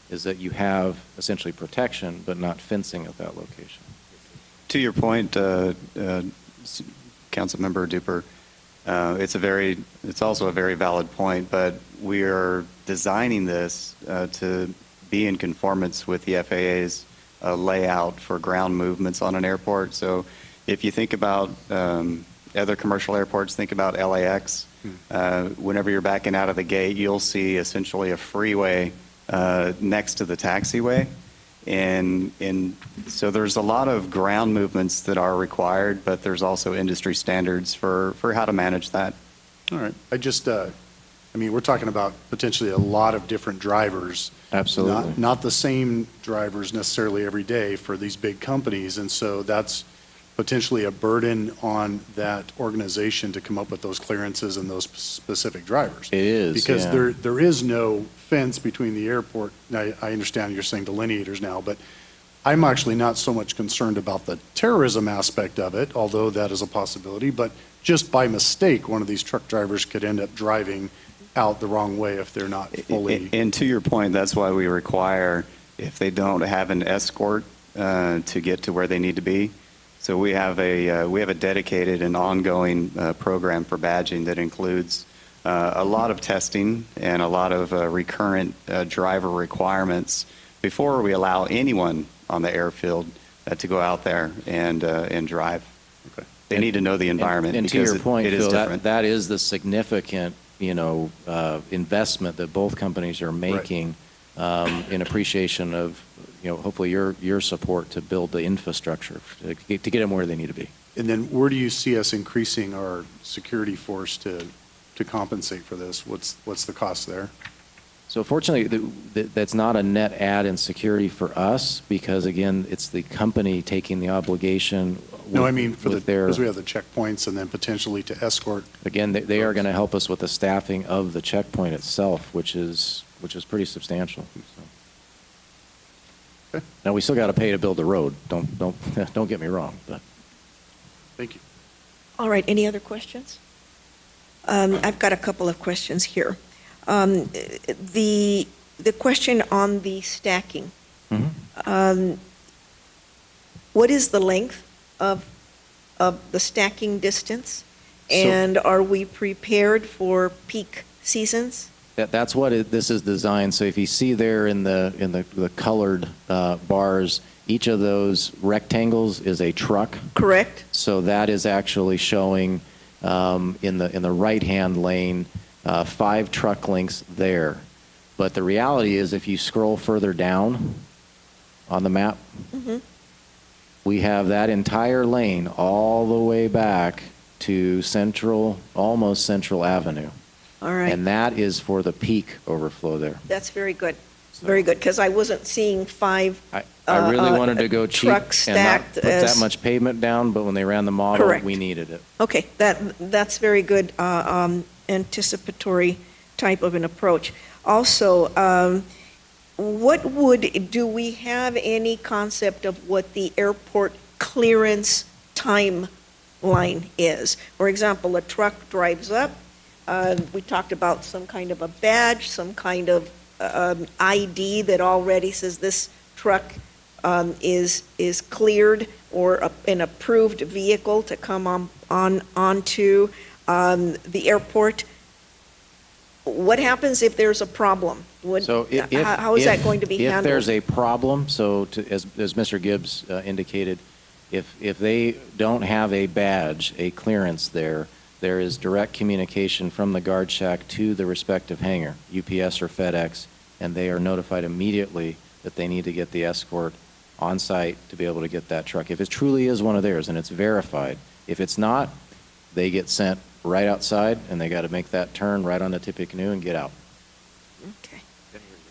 K: is that you have essentially protection, but not fencing at that location.
I: To your point, Councilmember Duper, it's also a very valid point, but we are designing this to be in conformance with the FAA's layout for ground movements on an airport. So if you think about other commercial airports, think about LAX. Whenever you're backing out of the gate, you'll see essentially a freeway next to the taxiway. And so there's a lot of ground movements that are required, but there's also industry standards for how to manage that.
F: All right. We're talking about potentially a lot of different drivers.
K: Absolutely.
F: Not the same drivers necessarily every day for these big companies, and so that's potentially a burden on that organization to come up with those clearances and those specific drivers.
K: It is,
F: Because
K: yeah.
F: there is no fence between the airport. Now, I understand you're saying delineators now, but I'm actually not so much concerned about the terrorism aspect of it, although that is a possibility, but just by mistake, one of these truck drivers could end up driving out the wrong way if they're not fully.
I: And to your point, that's why we require, if they don't have an escort to get to where they need to be. So we have a dedicated and ongoing program for badging that includes a lot of testing and a lot of recurrent driver requirements before we allow anyone on the airfield to go out there and drive.
F: Okay.
I: They need to know the environment
K: And to
I: because
K: your point,
I: it is
K: Phil,
I: different.
K: that is the significant, investment that both companies are making in appreciation of, hopefully your support to build the infrastructure to get them where they need to be.
F: And then where do you see us increasing our security force to compensate for this? What's the cost there?
K: So fortunately, that's not a net add in security for us because, again, it's the company taking the obligation.
F: No, I mean, because we have
K: their,
F: the checkpoints and then potentially to escort.
K: again, they are going to help us with the staffing of the checkpoint itself, which is pretty substantial. So.
F: Okay.
K: Now, we still got to pay to build the road. Don't get me wrong, but.
F: Thank you.
A: All right, any other questions? I've got a couple of questions here. The question on the stacking.
K: Mm-hmm.
A: What is the length of the stacking distance? And are we prepared for peak seasons?
K: That's what this is designed. So if you see there in the colored bars, each of those rectangles is a truck.
A: Correct.
K: So that is actually showing in the right-hand lane 5 truck lengths there. But the reality is, if you scroll further down on the map,
A: Mm-hmm.
K: we have that entire lane all the way back to almost Central Avenue.
A: All right.
K: And that is for the peak overflow there.
A: That's very good. Very good, because I wasn't seeing 5
K: I really wanted to go cheap
A: trucks
K: and not
A: stacked
K: put that
A: as-
K: much pavement down, but when they ran the model,
A: Correct.
K: we needed it.
A: Okay, that's very good anticipatory type of an approach. Also, do we have any concept of what the airport clearance timeline is? For example, a truck drives up, we talked about some kind of a badge, some kind of ID that already says this truck is cleared or an approved vehicle to come onto the airport. What happens if there's a problem?
K: So
A: how is that going to be handled?
K: If there's a problem, so as Mr. Gibbs indicated, if they don't have a badge, a clearance there is direct communication from the guard shack to the respective hangar, UPS or FedEx, and they are notified immediately that they need to get the escort on site to be able to get that truck. If it truly is one of theirs and it's verified, if it's not, they get sent right outside and they got to make that turn right on the Tippecanoe and get out.
A: Okay.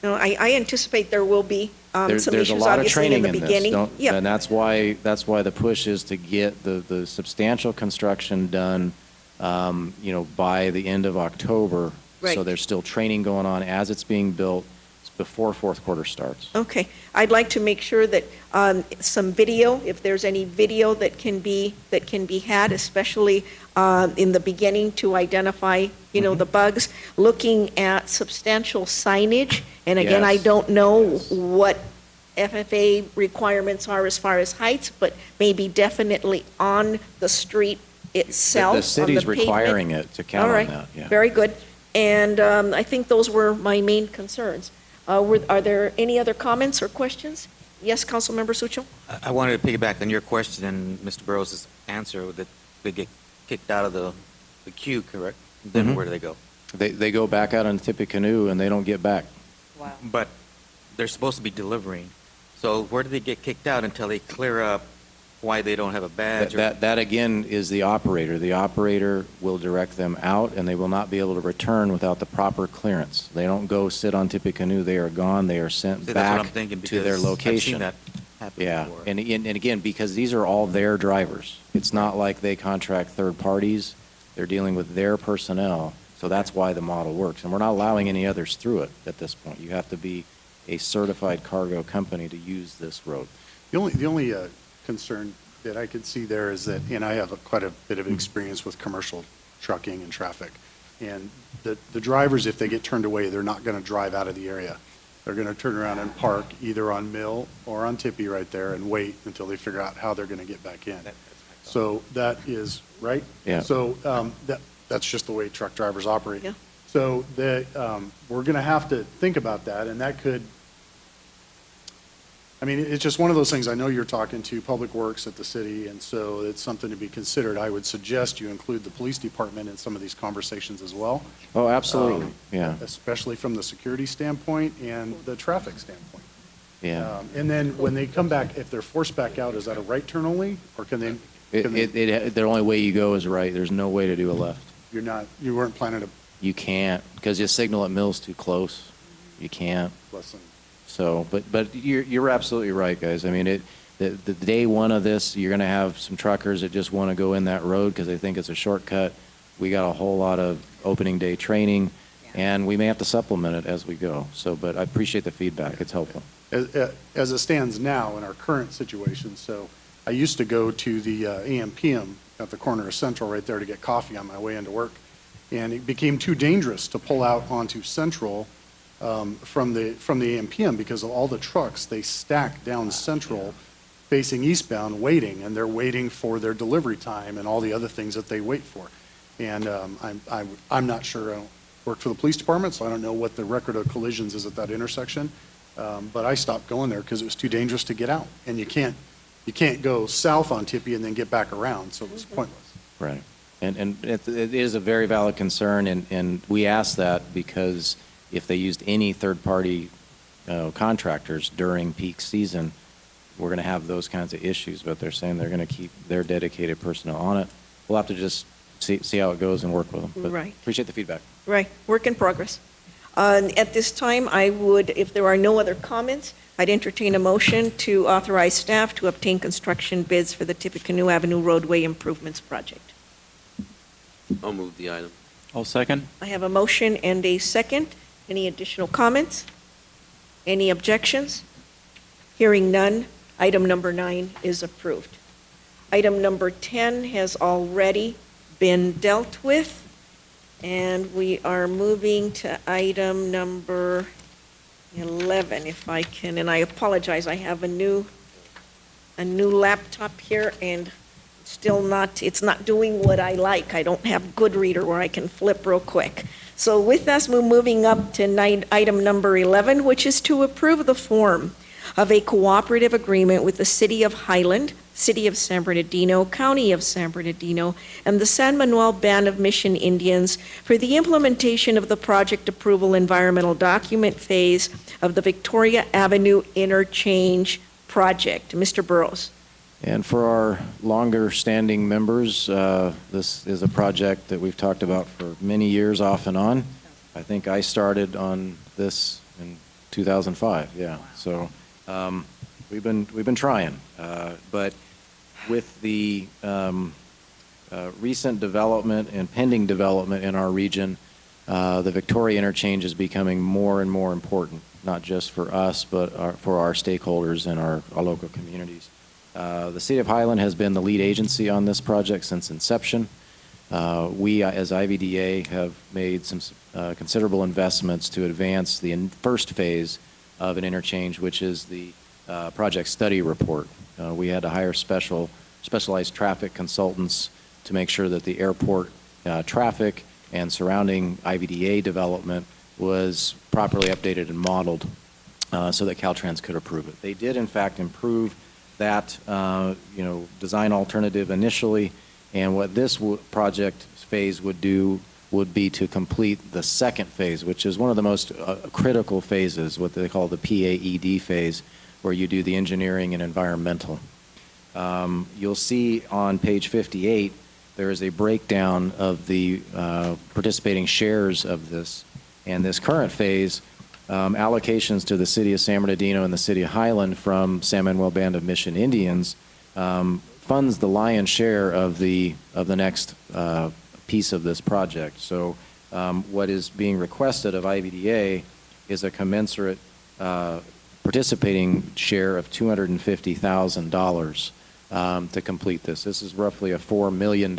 A: No, I anticipate there will be some
K: There's a
A: issues,
K: lot of
A: obviously,
K: training
A: in the
K: in
A: beginning.
K: this,
A: Yeah.
K: and that's why the push is to get the substantial construction done, by the end of October.
A: Right.
K: So there's still training going on as it's being built before fourth quarter starts.
A: Okay. I'd like to make sure that some video, if there's any video that can be had, especially in the beginning to identify, the bugs, looking at substantial signage. And again, I
K: Yes.
A: don't know what FFA requirements are as far as heights, but maybe definitely on the street itself.
K: The city's
A: on the pavement.
K: requiring it to count
A: All
K: on
A: right,
K: that, yeah.
A: very good. And I think those were my main concerns. Are there any other comments or questions? Yes, Councilmember Sucho?
E: I wanted to piggyback on your question and Mr. Burrows' answer that they get kicked out of the queue, correct? Then
K: Mhm.
E: where do they go?
K: They go back out on Tippecanoe and they don't get back.
L: Wow.
E: But they're supposed to be delivering. So where do they get kicked out until they clear up why they don't have a badge?
K: That again is the operator. The operator will direct them out, and they will not be able to return without the proper clearance. They don't go sit on Tippecanoe. They are gone. They are sent
E: See, that's what I'm
K: back
E: thinking,
K: to their
E: because
K: location.
E: I've seen that happen
K: Yeah,
E: before.
K: and again, because these are all their drivers. It's not like they contract third parties. They're dealing with their personnel, so that's why the model works. And we're not allowing any others through it at this point. You have to be a certified cargo company to use this road.
F: The only concern that I could see there is that, and I have quite a bit of experience with commercial trucking and traffic, and the drivers, if they get turned away, they're not going to drive out of the area. They're going to turn around and park either on Mill or on Tippy right there and wait until they figure out how they're going to get back in. So that is, right?
K: Yeah.
F: So that's just the way truck drivers operate.
A: Yeah.
F: So we're going to have to think about that, and that could, I mean, it's just one of those things. I know you're talking to Public Works at the city, and so it's something to be considered. I would suggest you include the police department in some of these conversations as well.
K: Oh, absolutely, yeah.
F: Especially from the security standpoint and the traffic standpoint.
K: Yeah.
F: And then when they come back, if they're forced back out, is that a right turn only, or can they?
K: The only way you go is right. There's no way to do a left.
F: You weren't planning to.
K: You can't, because your signal at Mill's too close. You can't.
F: Listen.
K: So, but you're absolutely right, guys. I mean, the day one of this, you're going to have some truckers that just want to go in that road because they think it's a shortcut. We got a whole lot of opening day training, and we may have to supplement it as we go. So, but I appreciate the feedback. It's helpful.
F: As it stands now in our current situation, so I used to go to the AM/PM at the corner of Central right there to get coffee on my way into work, and it became too dangerous to pull out onto Central from the AM/PM because of all the trucks. They stack down Central facing eastbound waiting, and they're waiting for their delivery time and all the other things that they wait for. And I'm not sure. I don't work for the police department, so I don't know what the record of collisions is at that intersection. But I stopped going there because it was too dangerous to get out. And you can't go south on Tippy and then get back around, so it was pointless.
K: Right. And it is a very valid concern, and we ask that because if they used any third-party contractors during peak season, we're going to have those kinds of issues. But they're saying they're going to keep their dedicated personnel on it. We'll have to just see how it goes and work with them. But
A: Right.
K: Appreciate the feedback.
A: Right, work in progress. At this time, I would, if there are no other comments, I'd entertain a motion to authorize staff to obtain construction bids for the Tippecanoe Avenue roadway improvements project.
P: I'll move the item.
N: I'll second.
A: I have a motion and a second. Any additional comments? Any objections? Hearing none, item number 9 is approved. Item number 10 has already been dealt with, and we are moving to item number 11, if I can, and I apologize, I have a new laptop here, and it's not doing what I like. I don't have Goodreader where I can flip real quick. So with us, we're moving up to item number 11, which is to approve the form of a cooperative agreement with the City of Highland, City of San Bernardino, County of San Bernardino, and the San Manuel Band of Mission Indians for the implementation of the project approval environmental document phase of the Victoria Avenue Interchange project. Mr. Burrows.
K: And for our longer-standing members, this is a project that we've talked about for many years off and on. I think I started on this in 2005, yeah. So we've been trying. But with the recent development and pending development in our region, the Victoria Interchange is becoming more and more important, not just for us, but for our stakeholders and our local communities. The City of Highland has been the lead agency on this project since inception. We, as IVDA, have made some considerable investments to advance the first phase of an interchange, which is the project study report. We had to hire specialized traffic consultants to make sure that the airport traffic and surrounding IVDA development was properly updated and modeled so that Caltrans could approve it. They did, in fact, improve that design alternative initially, and what this project phase would do would be to complete the second phase, which is one of the most critical phases, what they call the PAED phase, where you do the engineering and environmental. You'll see on page 58, there is a breakdown of the participating shares of this. And this current phase, allocations to the city of San Bernardino and the city of Highland from San Manuel Band of Mission Indians funds the lion's share of the next piece of this project. So what is being requested of IVDA is a commensurate participating share of $250,000 to complete this. This is roughly a $4 million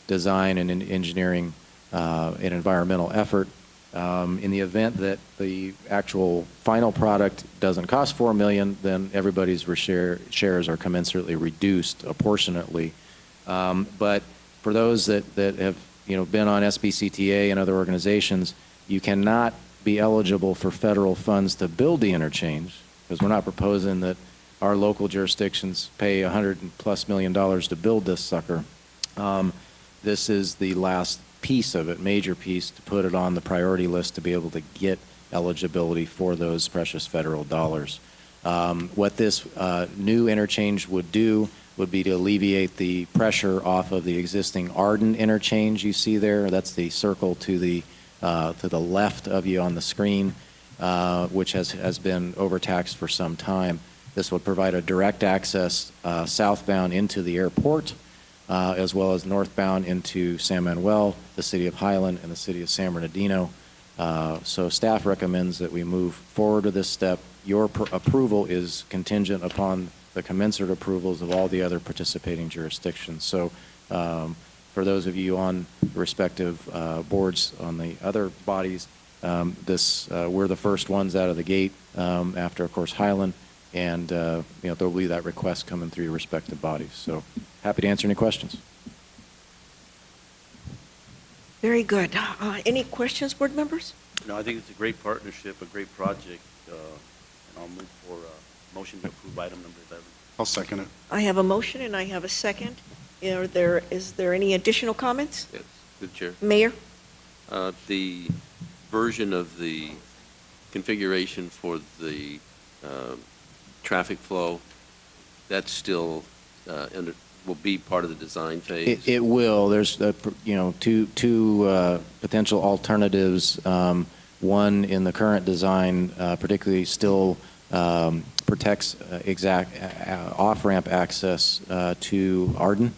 K: design and engineering and environmental effort. In the event that the actual final product doesn't cost $4 million, then everybody's shares are commensurately reduced apportionately. But for those that have been on SBCTA and other organizations, you cannot be eligible for federal funds to build the interchange, because we're not proposing that our local jurisdictions pay $100+ million to build this sucker. This is the last piece of it, major piece, to put it on the priority list to be able to get eligibility for those precious federal dollars. What this new interchange would do would be to alleviate the pressure off of the existing Arden interchange you see there. That's the circle to the left of you on the screen, which has been overtaxed for some time. This would provide a direct access southbound into the airport, as well as northbound into San Manuel, the city of Highland, and the city of San Bernardino. So staff recommends that we move forward to this step. Your approval is contingent upon the commensurate approvals of all the other participating jurisdictions. So for those of you on the respective boards on the other bodies, we're the first ones out of the gate after, of course, Highland, and there'll be that request coming through your respective bodies. So happy to answer any questions.
A: Very good. Any questions, board members?
J: No, I think it's a great partnership, a great project, and I'll move for a motion to approve item number 11.
F: I'll second it.
A: I have a motion and I have a second. Is there any additional comments?
P: Yes, good chair.
A: Mayor?
P: The version of the configuration for the traffic flow, that's still will be part of the design phase?
K: It will. There's two potential alternatives. One in the current design, particularly still protects off-ramp access to Arden,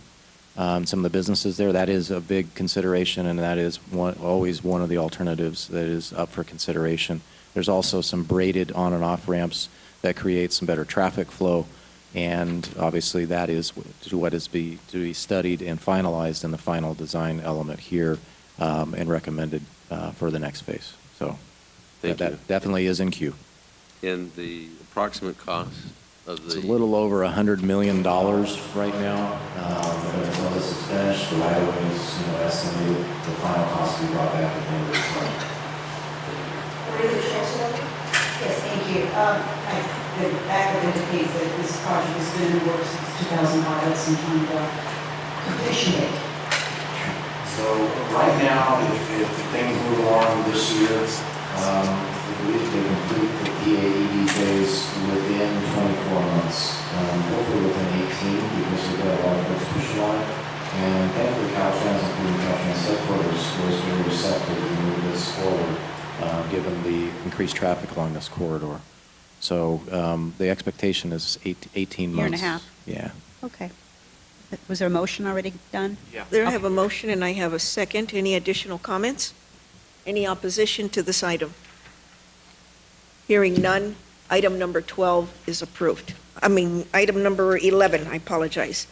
K: some of the businesses there. That is a big consideration, and that is always one of the alternatives that is up for consideration. There's also some braided on and off ramps that create some better traffic flow, and obviously that is what is to be studied and finalized in the final design element here and recommended for the next phase. So that definitely is in queue.
P: And the approximate cost of the...
K: It's a little over $100 million right now. Until this is finished, the right of way is estimated the final cost to be brought back at the end of this month.
Q: Yes, thank you. The backup indicates that this project has been in the works since 2005 at some kind of completion date.
K: So right now, if things move along this year, we believe they complete the PAED phase within 24 months, hopefully within 18, because we've got a lot of folks pushing on it. And thankfully, Caltrans, including Caltrans headquarters, was very receptive to move this forward, given the increased traffic along this corridor. So the expectation is 18 months.
M: Year and a half.
K: Yeah.
M: Okay. Was there a motion already done?
A: Yeah. There I have a motion and I have a second. Any additional comments? Any opposition to this item? Hearing none, item number 12 is approved. Item number 11, I apologize,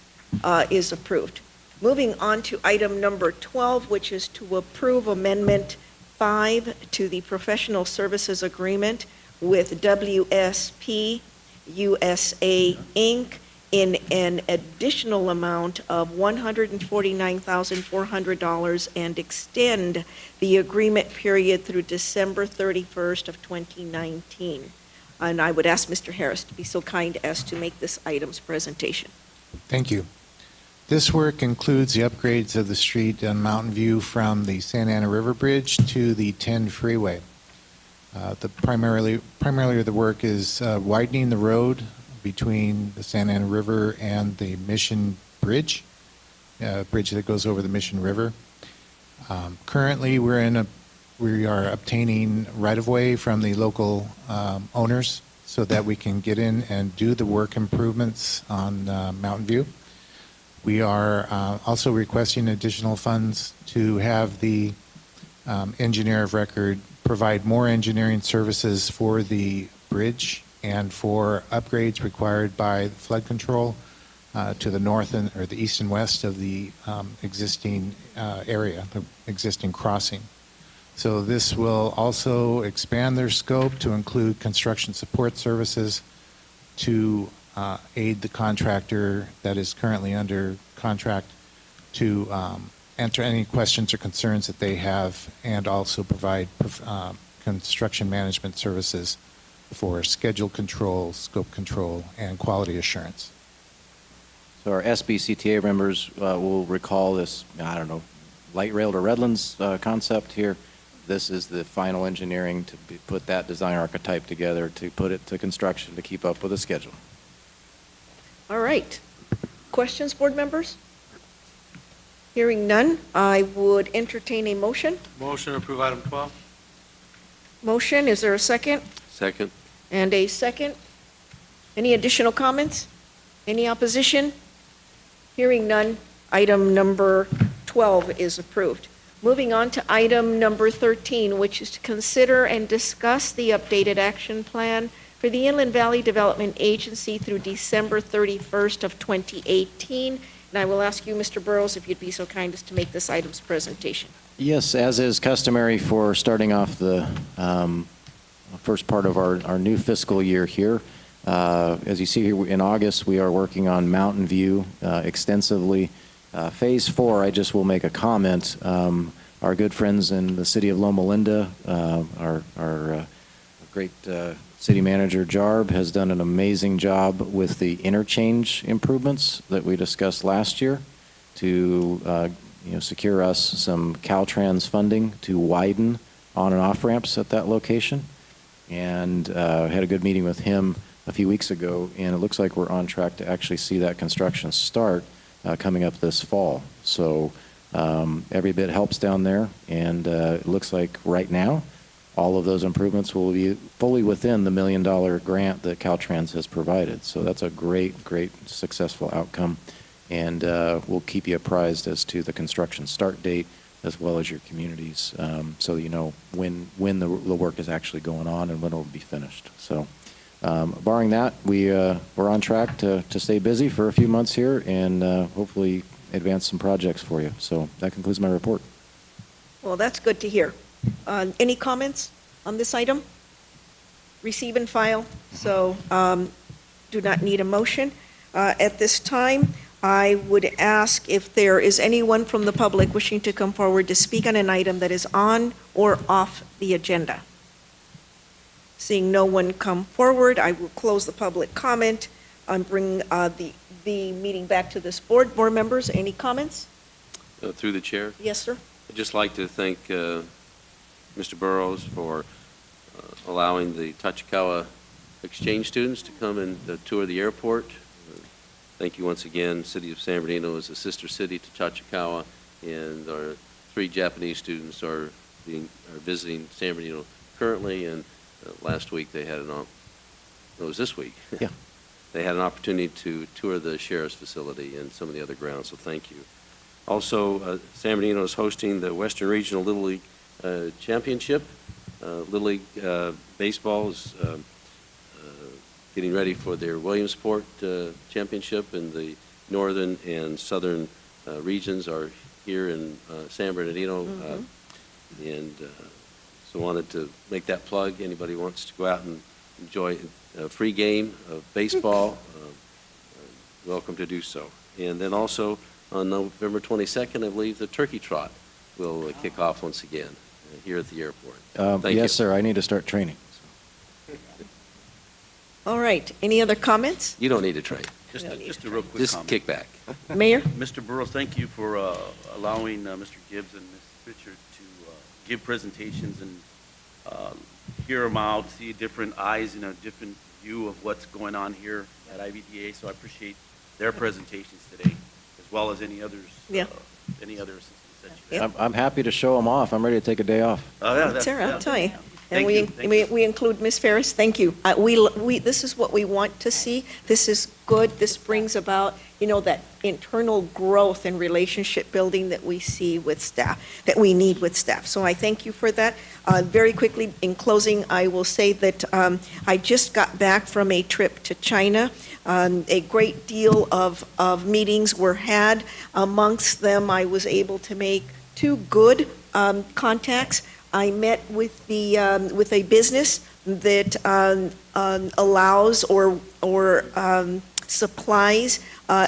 A: is approved. Moving on to item number 12, which is to approve Amendment 5 to the Professional Services Agreement with WSP USA, Inc., in an additional amount of $149,400 and extend the agreement period through December 31st of 2019. And I would ask Mr. Harris to be so kind as to make this item's presentation.
R: Thank you. This work includes the upgrades of the street on Mountain View from the Santa Ana River Bridge to the 10 freeway. Primarily the work is widening the road between the Santa Ana River and the Mission Bridge, bridge that goes over the Mission River. Currently, we are obtaining right-of-way from the local owners so that we can get in and do the work improvements on Mountain View. We are also requesting additional funds to have the engineer of record provide more engineering services for the bridge and for upgrades required by flood control to the north or the east and west of the existing area, the existing crossing. So this will also expand their scope to include construction support services to aid the contractor that is currently under contract to answer any questions or concerns that they have, and also provide construction management services for schedule control, scope control, and quality assurance.
K: So our SBCTA members will recall this, I don't know, light rail to Redlands concept here. This is the final engineering to put that design archetype together, to put it to construction, to keep up with the schedule.
A: All right. Questions, board members? Hearing none, I would entertain a motion.
C: Motion to approve item 12.
A: Motion, is there a second?
P: Second.
A: And a second. Any additional comments? Any opposition? Hearing none, item number 12 is approved. Moving on to item number 13, which is to consider and discuss the updated action plan for the Inland Valley Development Agency through December 31st of 2018. And I will ask you, Mr. Burrows, if you'd be so kind as to make this item's presentation.
K: Yes, as is customary for starting off the first part of our new fiscal year here. As you see here in August, we are working on Mountain View extensively. Phase 4, I just will make a comment. Our good friends in the city of Loma Linda, our great city manager Jarb has done an amazing job with the interchange improvements that we discussed last year to secure us some Caltrans funding to widen on and off ramps at that location. And had a good meeting with him a few weeks ago, and it looks like we're on track to actually see that construction start coming up this fall. So every bit helps down there, and it looks like right now all of those improvements will be fully within the $1 million grant that Caltrans has provided. So that's a great successful outcome, and we'll keep you apprised as to the construction start date as well as your communities, so you know when the work is actually going on and when it will be finished. So barring that, we're on track to stay busy for a few months here and hopefully advance some projects for you. So that concludes my report.
A: Well, that's good to hear. Any comments on this item? Receive and file, so do not need a motion. At this time, I would ask if there is anyone from the public wishing to come forward to speak on an item that is on or off the agenda. Seeing no one come forward, I will close the public comment and bring the meeting back to this board. Board members, any comments?
P: Through the chair,
A: Yes, sir.
P: I'd just like to thank Mr. Burrows for allowing the Tachikawa exchange students to come and tour the airport. Thank you once again. City of San Bernardino is a sister city to Tachikawa, and our 3 Japanese students are visiting San Bernardino currently, and last week they had it was this week.
K: Yeah.
P: They had an opportunity to tour the sheriff's facility and some of the other grounds, so thank you. Also, San Bernardino is hosting the Western Regional Little League Championship. Little League Baseball is getting ready for their Williamsport Championship, and the northern and southern regions are here in San Bernardino. And so wanted to make that plug. Anybody wants to go out and enjoy free game of baseball, welcome to do so. And then also on November 22nd, I believe the turkey trot will kick off once again here at the airport. Thank you.
K: Yes, sir, I need to start training.
A: All right, any other comments?
P: You don't need to train.
J: Just a real quick
P: Just
J: comment.
P: kick back.
A: Mayor?
J: Mr. Burrows, thank you for allowing Mr. Gibbs and Ms. Pritchard to give presentations and hear them out, see different eyes and a different view of what's going on here at IVDA. So I appreciate their presentations today, as well as any others, any other assistance that you have.
K: I'm happy to show them off. I'm ready to take a day off.
A: Sarah, I'll tell you. And
J: Thank you.
A: we include Ms. Ferris. Thank you. This is what we want to see. This is good. This brings about, that internal growth and relationship building that we see with staff, that we need with staff. So I thank you for that. Very quickly, in closing, I will say that I just got back from a trip to China. A great deal of meetings were had. Amongst them, I was able to make 2 good contacts. I met with a business that allows or supplies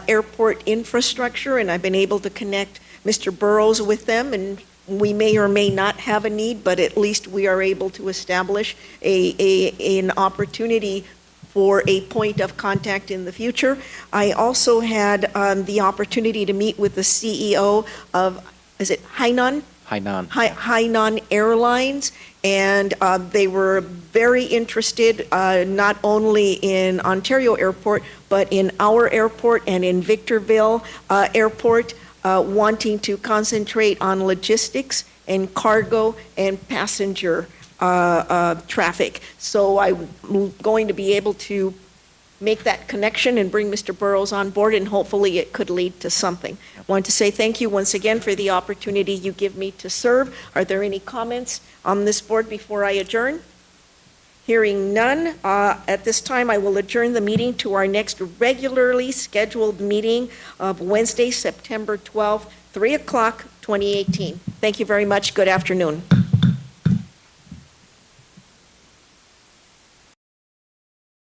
A: airport infrastructure, and I've been able to connect Mr. Burrows with them, and we may or may not have a need, but at least we are able to establish an opportunity for a point of contact in the future. I also had the opportunity to meet with the CEO of, is it Hainan? Hainan Airlines, and they were very interested not only in Ontario Airport, but in our airport and in Victorville Airport, wanting to concentrate on logistics and cargo and passenger traffic. So I'm going to be able to make that connection and bring Mr. Burrows on board, and hopefully it could lead to something. I want to say thank you once again for the opportunity you give me to serve. Are there any comments on this board before I adjourn? Hearing none, at this time I will adjourn the meeting to our next regularly scheduled meeting of Wednesday, September 12th, 3 o'clock, 2018. Thank you very much. Good afternoon.